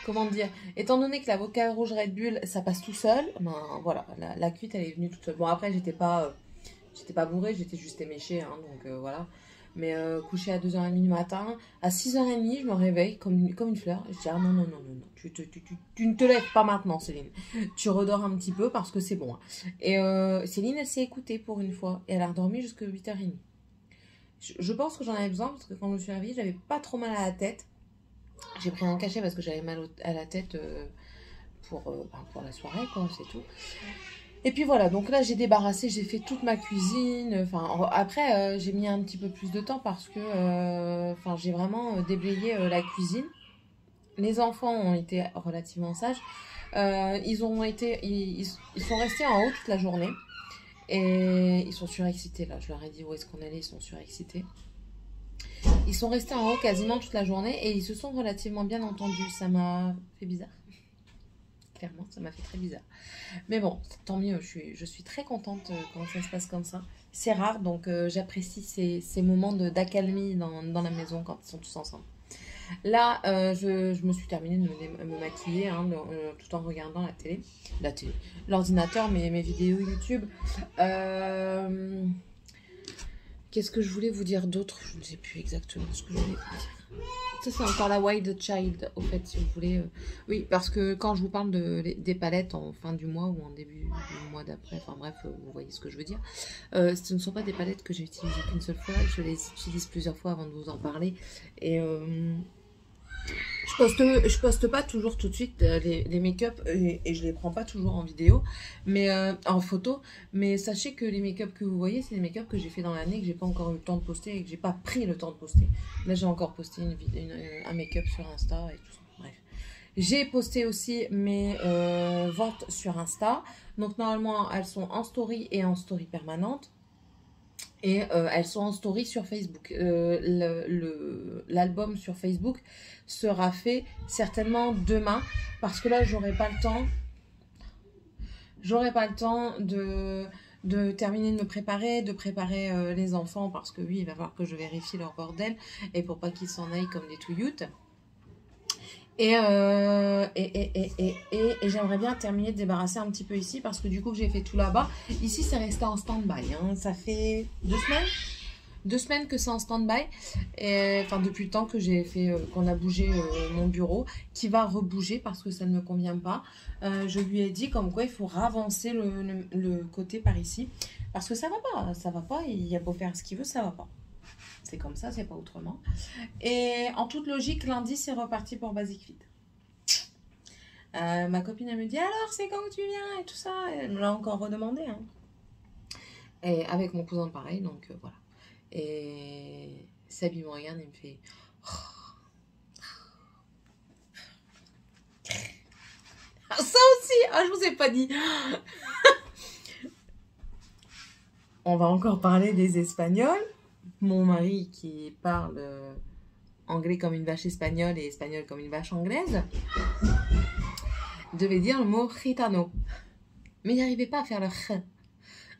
comment dire, étant donné que l'avocat rouge Red Bull, ça passe tout seul, ben voilà, la cuite, elle est venue toute seule. Bon, après, j'étais pas bourrée, j'étais juste éméchée, hein, donc voilà. Mais couché à 2h30 du matin, à 6h30, je me réveille comme une fleur. Je dis, ah non, non, non, non, non, tu ne te lèves pas maintenant, Céline. Tu redors un petit peu parce que c'est bon. Hein. Et Céline, elle s'est écoutée pour une fois, et elle a redormi jusqu'à 8h30. Je pense que j'en avais besoin parce que quand je me suis réveillée, j'avais pas trop mal à la tête. J'ai pris un cachet parce que j'avais mal à la tête pour la soirée, quoi, c'est tout. Et puis voilà, donc là j'ai débarrassé, j'ai fait toute ma cuisine. Enfin, après j'ai mis un petit peu plus de temps parce que j'ai vraiment déblayé la cuisine. Les enfants ont été relativement sages. Ils sont restés en haut toute la journée. Et ils sont surexcités là. Je leur ai dit où est-ce qu'on allait, ils sont surexcités. Ils sont restés en haut quasiment toute la journée et ils se sont relativement bien entendus. Ça m'a fait bizarre. Clairement, ça m'a fait très bizarre. Mais bon, tant mieux, je suis très contente quand ça se passe comme ça. C'est rare, donc j'apprécie ces moments d'accalmie dans la maison quand ils sont tous ensemble. Là, je me suis terminée de me maquiller hein, tout en regardant la télé, l'ordinateur, mes vidéos YouTube. Qu'est-ce que je voulais vous dire d'autre? Je ne sais plus exactement ce que je voulais vous dire. Ça, c'est encore la Wild Child, au fait, si vous voulez. Oui, parce que quand je vous parle des palettes en fin du mois ou en début du mois d'après, enfin bref, vous voyez ce que je veux dire. Ce ne sont pas des palettes que j'ai utilisées qu'une seule fois. Je les utilise plusieurs fois avant de vous en parler. Et je poste pas toujours tout de suite les make-up et je les prends pas toujours en vidéo, mais en photo. Mais sachez que les make-up que vous voyez, c'est les make-up que j'ai fait dans l'année, que j'ai pas encore eu le temps de poster et que j'ai pas pris le temps de poster. Là, j'ai encore posté un make-up sur Insta et tout ça. Bref. J'ai posté aussi mes ventes sur Insta. Donc normalement, elles sont en story et en story permanente. Et elles sont en story sur Facebook. L'album sur Facebook sera fait certainement demain. Parce que là, j'aurai pas le temps. J'aurai pas le temps de terminer de me préparer, de préparer les enfants. Parce que oui, il va falloir que je vérifie leur bordel. Et pour pas qu'ils s'en aillent comme des touilloutes. Et j'aimerais bien terminer de débarrasser un petit peu ici parce que du coup j'ai fait tout là-bas. Ici c'est resté en stand-by. Hein. Ça fait 2 semaines que c'est en stand-by. Enfin depuis le temps que j'ai fait, qu'on a bougé mon bureau, qui va rebouger parce que ça ne me convient pas. Je lui ai dit comme quoi il faut ravancer le côté par ici parce que ça va pas. Il a beau faire ce qu'il veut, ça va pas. C'est comme ça, c'est pas autrement. Et en toute logique, lundi, c'est reparti pour Basic Fit. Ma copine, elle me dit, alors, c'est quand que tu viens et tout ça. Elle me l'a encore redemandé. Hein. Et avec mon cousin, pareil, donc voilà. Et Sabi me regarde et me fait, oh, Ah, je vous ai pas dit. On va encore parler des Espagnols. Mon mari qui parle anglais comme une vache espagnole et espagnol comme une vache anglaise devait dire le mot gitano. Mais il n'arrivait pas à faire le ch.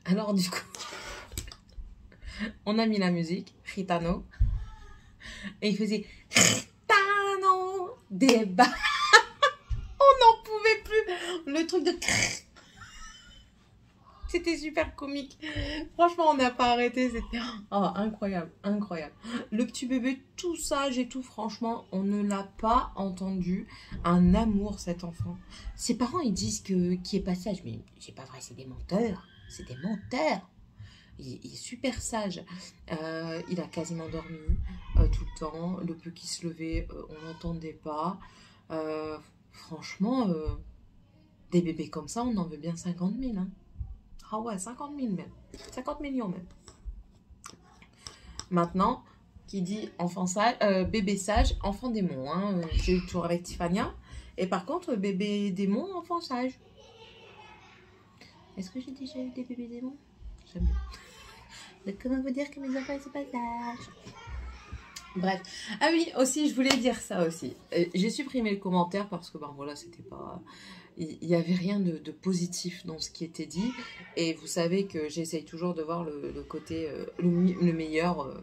Alors du coup, on a mis la musique, gitano. Et il faisait gitano des bas. On n'en pouvait plus. Le truc de... C'était super comique. Franchement, on n'a pas arrêté. C'était incroyable, incroyable. Le petit bébé, tout sage et tout, franchement, on ne l'a pas entendu. Un amour, cet enfant. Ses parents, ils disent qu'il est pas sage. Mais c'est pas vrai, c'est des menteurs. C'est des menteurs. Il est super sage. Il a quasiment dormi tout le temps. Le peu qui se levait, on n'entendait pas. Franchement, des bébés comme ça, on en veut bien 50 000. Hein. Ah ouais, 50 000 même. 50 millions même. Maintenant, qui dit enfant sage, bébé sage, enfant démon. Hein. J'ai eu le tour avec Tiffania. Et par contre, bébé démon, enfant sage. Est-ce que j'ai déjà eu des bébés démons? Jamais. Donc, comment vous dire que mes enfants, ils sont pas sages? Bref. Ah oui, aussi, je voulais dire ça aussi. J'ai supprimé le commentaire parce que, ben voilà, c'était pas... Il n'y avait rien de positif dans ce qui était dit. Et vous savez que j'essaye toujours de voir le côté, le meilleur.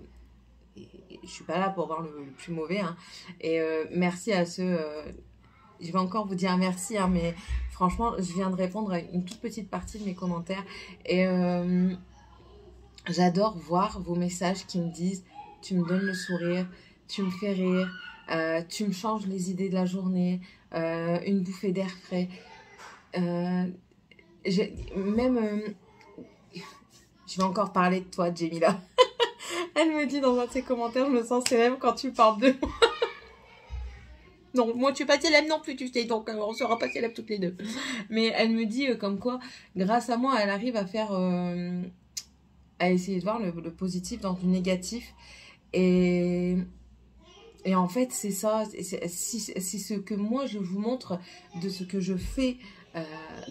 Et je suis pas là pour voir le plus mauvais. Hein. Et merci à ceux... je vais encore vous dire merci, hein, mais franchement, je viens de répondre à une toute petite partie de mes commentaires. Et j'adore voir vos messages qui me disent « Tu me donnes le sourire, tu me fais rire, tu me changes les idées de la journée, une bouffée d'air frais. » Même, je vais encore parler de toi, Jemila. Elle me dit dans un de ses commentaires, je me sens célèbre quand tu parles de moi. Non, moi, je suis pas célèbre non plus, tu sais, donc on sera pas célèbres toutes les deux. Mais elle me dit comme quoi, grâce à moi, elle arrive à faire... à essayer de voir le positif dans du négatif. Et en fait, c'est ça. C'est ce que moi, je vous montre de ce que je fais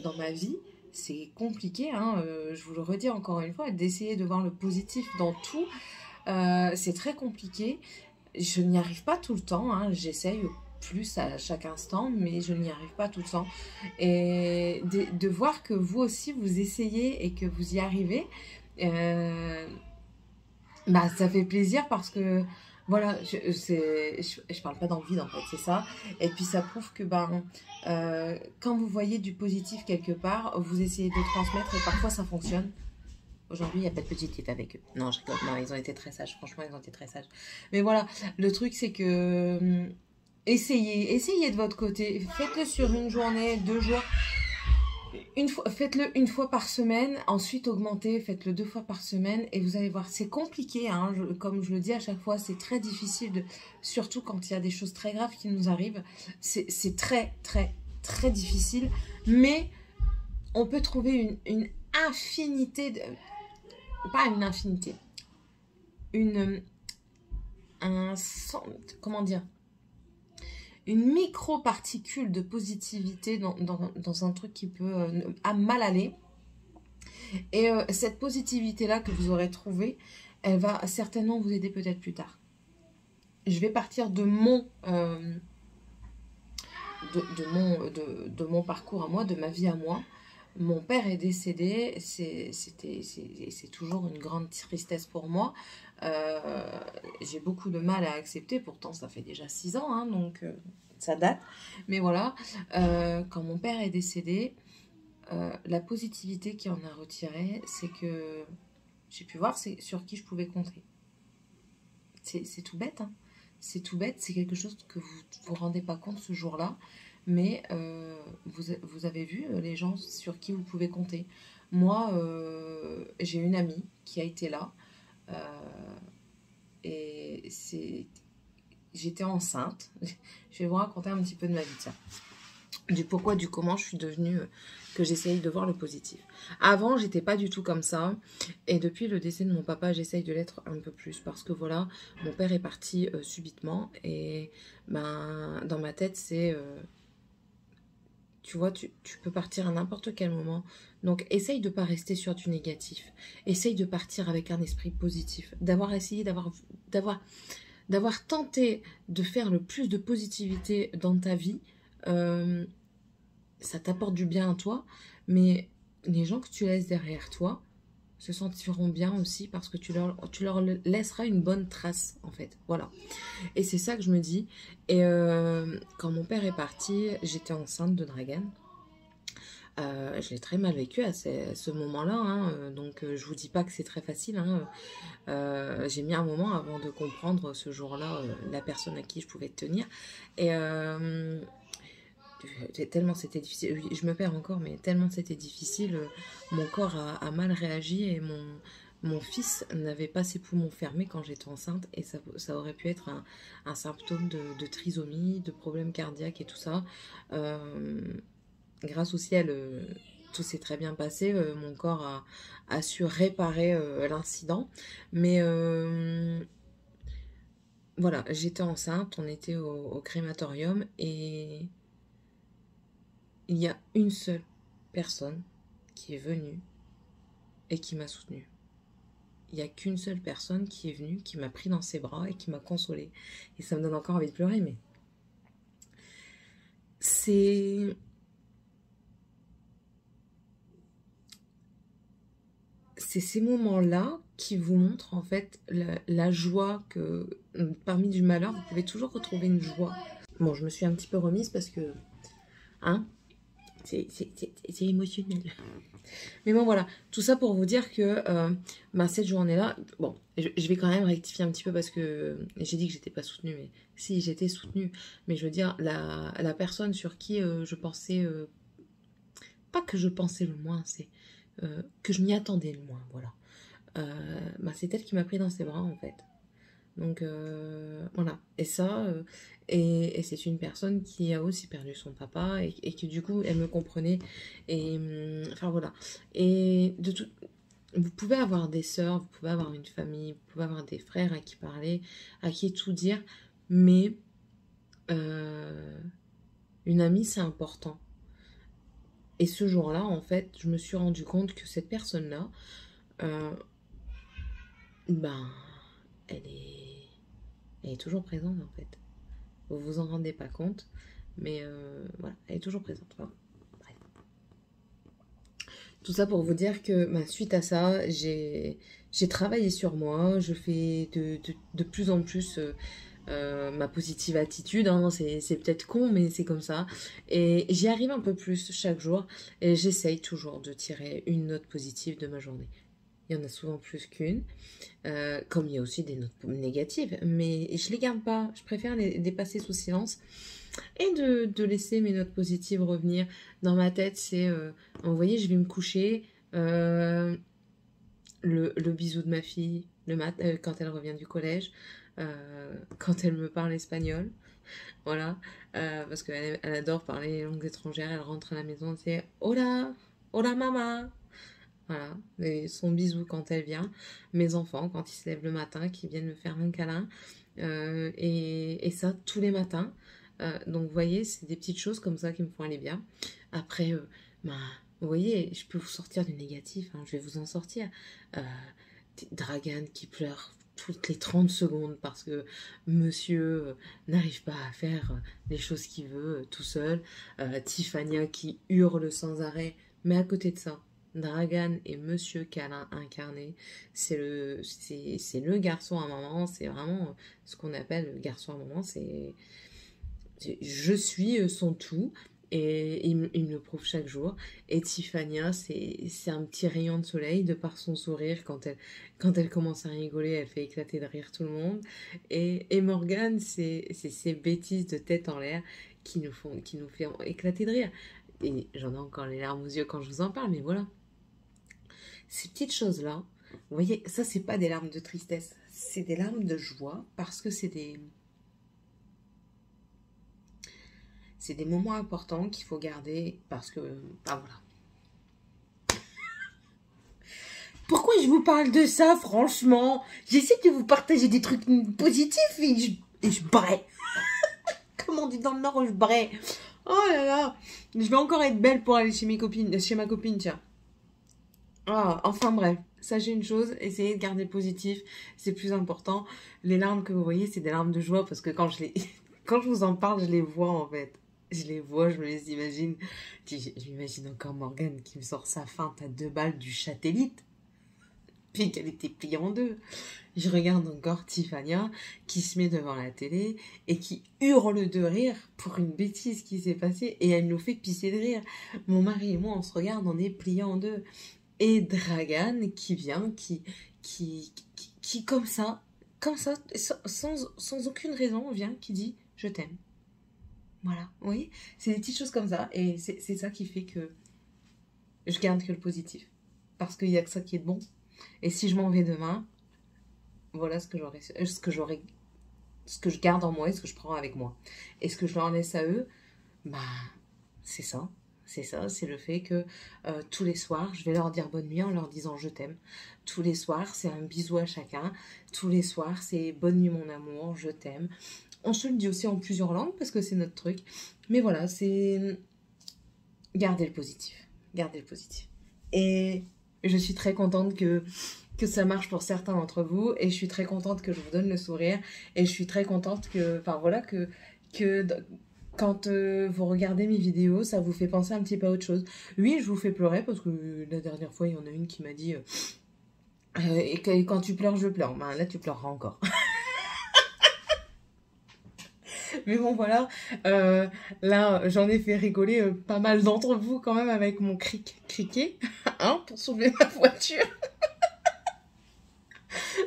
dans ma vie. C'est compliqué, hein, je vous le redis encore une fois, d'essayer de voir le positif dans tout. C'est très compliqué. Je n'y arrive pas tout le temps. Hein, j'essaye plus à chaque instant, mais je n'y arrive pas tout le temps. Et de voir que vous aussi, vous essayez et que vous y arrivez, bah, ça fait plaisir parce que voilà, je parle pas dans le vide en fait, c'est ça. Et puis ça prouve que ben, quand vous voyez du positif quelque part, vous essayez de transmettre et parfois ça fonctionne. Aujourd'hui, il n'y a pas de positif avec eux. Non, je rigole. Non, ils ont été très sages. Franchement, ils ont été très sages. Mais voilà, le truc c'est que essayez de votre côté. Faites-le sur une journée, 2 jours. Faites-le une fois par semaine, ensuite augmentez, faites-le 2 fois par semaine et vous allez voir, c'est compliqué, hein, comme je le dis à chaque fois, c'est très difficile, surtout quand il y a des choses très graves qui nous arrivent, c'est très très très difficile, mais on peut trouver une infinité, pas une infinité, comment dire, une micro-particule de positivité dans un truc qui peut mal aller. Et cette positivité-là que vous aurez trouvée, elle va certainement vous aider peut-être plus tard. Je vais partir de mon parcours à moi, de ma vie à moi. Mon père est décédé, c'est toujours une grande tristesse pour moi. J'ai beaucoup de mal à accepter, pourtant ça fait déjà 6 ans, hein, donc ça date. Mais voilà, quand mon père est décédé, la positivité qui en a retiré, c'est que j'ai pu voir sur qui je pouvais compter. C'est tout bête, hein. C'est tout bête, c'est quelque chose que vous ne vous rendez pas compte ce jour-là. Mais vous avez vu les gens sur qui vous pouvez compter. Moi, j'ai une amie qui a été là. Et j'étais enceinte. Je vais vous raconter un petit peu de ma vie, tiens. Du pourquoi, du comment je suis devenue... que j'essaye de voir le positif. Avant, j'étais pas du tout comme ça. Et depuis le décès de mon papa, j'essaye de l'être un peu plus. Parce que voilà, mon père est parti subitement. Et ben, dans ma tête, c'est... tu vois, tu peux partir à n'importe quel moment. Donc, essaye de ne pas rester sur du négatif. Essaye de partir avec un esprit positif. D'avoir essayé, d'avoir tenté de faire le plus de positivité dans ta vie. Ça t'apporte du bien à toi. Mais les gens que tu laisses derrière toi se sentiront bien aussi parce que tu leur laisseras une bonne trace, en fait. Voilà. Et c'est ça que je me dis. Et quand mon père est parti, j'étais enceinte de Dragan. Je l'ai très mal vécu à ce moment-là. Hein. Donc, je vous dis pas que c'est très facile. Hein. J'ai mis un moment avant de comprendre ce jour-là la personne à qui je pouvais tenir. Et tellement c'était difficile, je me perds encore, mais tellement c'était difficile, mon corps a mal réagi et mon fils n'avait pas ses poumons fermés quand j'étais enceinte et ça aurait pu être un symptôme de trisomie, de problèmes cardiaques et tout ça. Grâce au ciel, tout s'est très bien passé, mon corps a su réparer l'incident, mais voilà, j'étais enceinte, on était au crématorium et il y a une seule personne qui est venue et qui m'a soutenue. Il n'y a qu'une seule personne qui est venue, qui m'a pris dans ses bras et qui m'a consolée. Et ça me donne encore envie de pleurer, mais c'est ces moments-là qui vous montrent en fait la joie que parmi du malheur, vous pouvez toujours retrouver une joie. Bon, je me suis un petit peu remise parce que... Hein, c'est émotionnel. Mais bon, voilà. Tout ça pour vous dire que cette journée-là... Bon, je vais quand même rectifier un petit peu parce que j'ai dit que j'étais pas soutenue. Mais si, j'étais soutenue. Mais je veux dire, la personne sur qui je pensais... pas que je pensais le moins, c'est que je m'y attendais le moins. Voilà. C'est elle qui m'a pris dans ses bras, en fait. Donc, voilà. Et ça... Et c'est une personne qui a aussi perdu son papa et que du coup, elle me comprenait. Et enfin, voilà. Et vous pouvez avoir des sœurs, vous pouvez avoir une famille, vous pouvez avoir des frères à qui parler, à qui tout dire. Mais une amie, c'est important. Et ce jour-là, en fait, je me suis rendu compte que cette personne-là, elle est toujours présente, en fait. Vous vous en rendez pas compte, mais voilà, elle est toujours présente. Voilà. Bref. Tout ça pour vous dire que suite à ça, j'ai travaillé sur moi, je fais de plus en plus ma positive attitude, hein, c'est peut-être con, mais c'est comme ça. Et j'y arrive un peu plus chaque jour, et j'essaye toujours de tirer une note positive de ma journée. Il y en a souvent plus qu'une, comme il y a aussi des notes négatives, mais je les garde pas, je préfère les passer sous silence et de laisser mes notes positives revenir dans ma tête. C'est, vous voyez, je vais me coucher, le bisou de ma fille quand elle revient du collège, quand elle me parle espagnol, voilà, parce qu'elle adore parler les langues étrangères, elle rentre à la maison, c'est « Hola, hola mama ». Voilà, et son bisou quand elle vient, mes enfants quand ils se lèvent le matin, qui viennent me faire un câlin, et ça tous les matins. Donc vous voyez, c'est des petites choses comme ça qui me font aller bien. Après, vous voyez, je peux vous sortir du négatif, hein, je vais vous en sortir. Dragan qui pleure toutes les 30 secondes parce que monsieur n'arrive pas à faire les choses qu'il veut tout seul. Tiffania qui hurle sans arrêt, mais à côté de ça, Dragan et Monsieur Câlin incarné, c'est le garçon à maman, c'est vraiment ce qu'on appelle le garçon à maman, je suis son tout, et il me le prouve chaque jour. Et Tiffania, c'est un petit rayon de soleil de par son sourire, quand elle commence à rigoler, elle fait éclater de rire tout le monde. Et Morgane, c'est ces bêtises de tête en l'air qui nous fait éclater de rire. Et j'en ai encore les larmes aux yeux quand je vous en parle, mais voilà. Ces petites choses-là, vous voyez, ça, c'est pas des larmes de tristesse, c'est des larmes de joie, parce que c'est des moments importants qu'il faut garder, parce que, voilà. Pourquoi je vous parle de ça, franchement? J'essaie de vous partager des trucs positifs et je brais. Comme on dit dans le Nord, je brais. Oh là là. Je vais encore être belle pour aller chez mes copines, chez ma copine, tiens. Ah, enfin bref, sachez une chose, essayez de garder le positif, c'est plus important. Les larmes que vous voyez, c'est des larmes de joie parce que quand quand je vous en parle, je les vois en fait. Je les vois, je me les imagine. Je m'imagine encore Morgane qui me sort sa feinte à 2 balles du satellite. Puis qu'elle était pliée en 2. Je regarde encore Tiffania qui se met devant la télé et qui hurle de rire pour une bêtise qui s'est passée et elle nous fait pisser de rire. Mon mari et moi, on se regarde, on est pliés en 2. Et Dragan qui vient, qui comme ça, sans aucune raison, vient, qui dit « je t'aime ». Voilà, oui, c'est des petites choses comme ça. Et c'est ça qui fait que je garde que le positif. Parce qu'il n'y a que ça qui est de bon. Et si je m'en vais demain, voilà ce que je garde en moi et ce que je prends avec moi. Et ce que je leur laisse à eux, bah, c'est ça. C'est ça, c'est le fait que tous les soirs, je vais leur dire bonne nuit en leur disant je t'aime. Tous les soirs, c'est un bisou à chacun. Tous les soirs, c'est bonne nuit mon amour, je t'aime. On se le dit aussi en plusieurs langues parce que c'est notre truc. Mais voilà, c'est garder le positif. Garder le positif. Et je suis très contente que ça marche pour certains d'entre vous. Et je suis très contente que je vous donne le sourire. Et je suis très contente que, enfin voilà, que quand vous regardez mes vidéos, ça vous fait penser un petit peu à autre chose. Oui, je vous fais pleurer parce que la dernière fois, il y en a une qui m'a dit et quand tu pleures, je pleure. Ben, là, tu pleureras encore. Mais bon, voilà. Là, j'en ai fait rigoler pas mal d'entre vous quand même avec mon criquet hein, pour soulever ma voiture.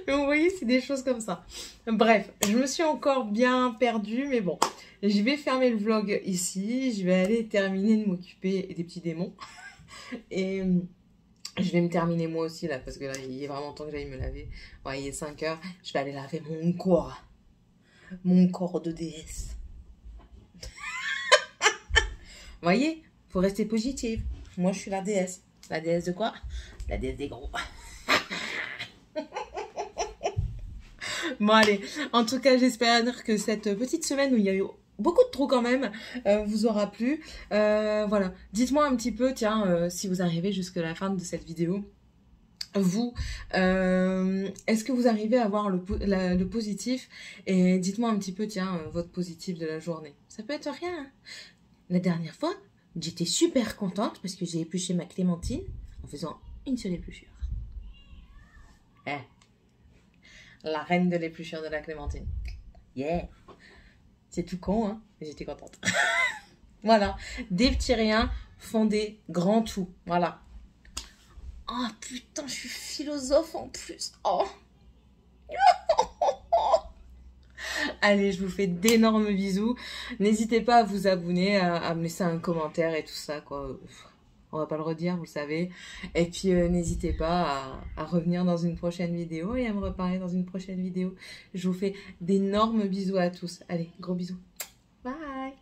Mais vous voyez, c'est des choses comme ça. Bref, je me suis encore bien perdue, mais bon. Je vais fermer le vlog ici. Je vais aller terminer de m'occuper des petits démons. Et je vais me terminer moi aussi, là, parce que là, il est vraiment temps que j'aille me laver. Ouais, il est 5 heures. Je vais aller laver mon corps. Mon corps de déesse. Vous voyez, faut rester positive. Moi, je suis la déesse. La déesse de quoi? La déesse des gros. Bon, allez. En tout cas, j'espère que cette petite semaine où il y a eu beaucoup de trous quand même, vous aura plu. Voilà. Dites-moi un petit peu, tiens, si vous arrivez jusqu'à la fin de cette vidéo, vous, est-ce que vous arrivez à voir le positif? Et dites-moi un petit peu, tiens, votre positif de la journée. Ça peut être rien. Hein. La dernière fois, j'étais super contente parce que j'ai épluché ma clémentine en faisant une seule épluchure. La reine de l'épluchure de la clémentine. Yeah! C'est tout con, hein? Mais j'étais contente. Voilà. Des petits riens font des grands tout. Voilà. Oh putain, je suis philosophe en plus. Oh! Allez, je vous fais d'énormes bisous. N'hésitez pas à vous abonner, à me laisser un commentaire et tout ça, quoi. On va pas le redire, vous le savez. Et puis, n'hésitez pas à revenir dans une prochaine vidéo et à me reparler dans une prochaine vidéo. Je vous fais d'énormes bisous à tous. Allez, gros bisous. Bye!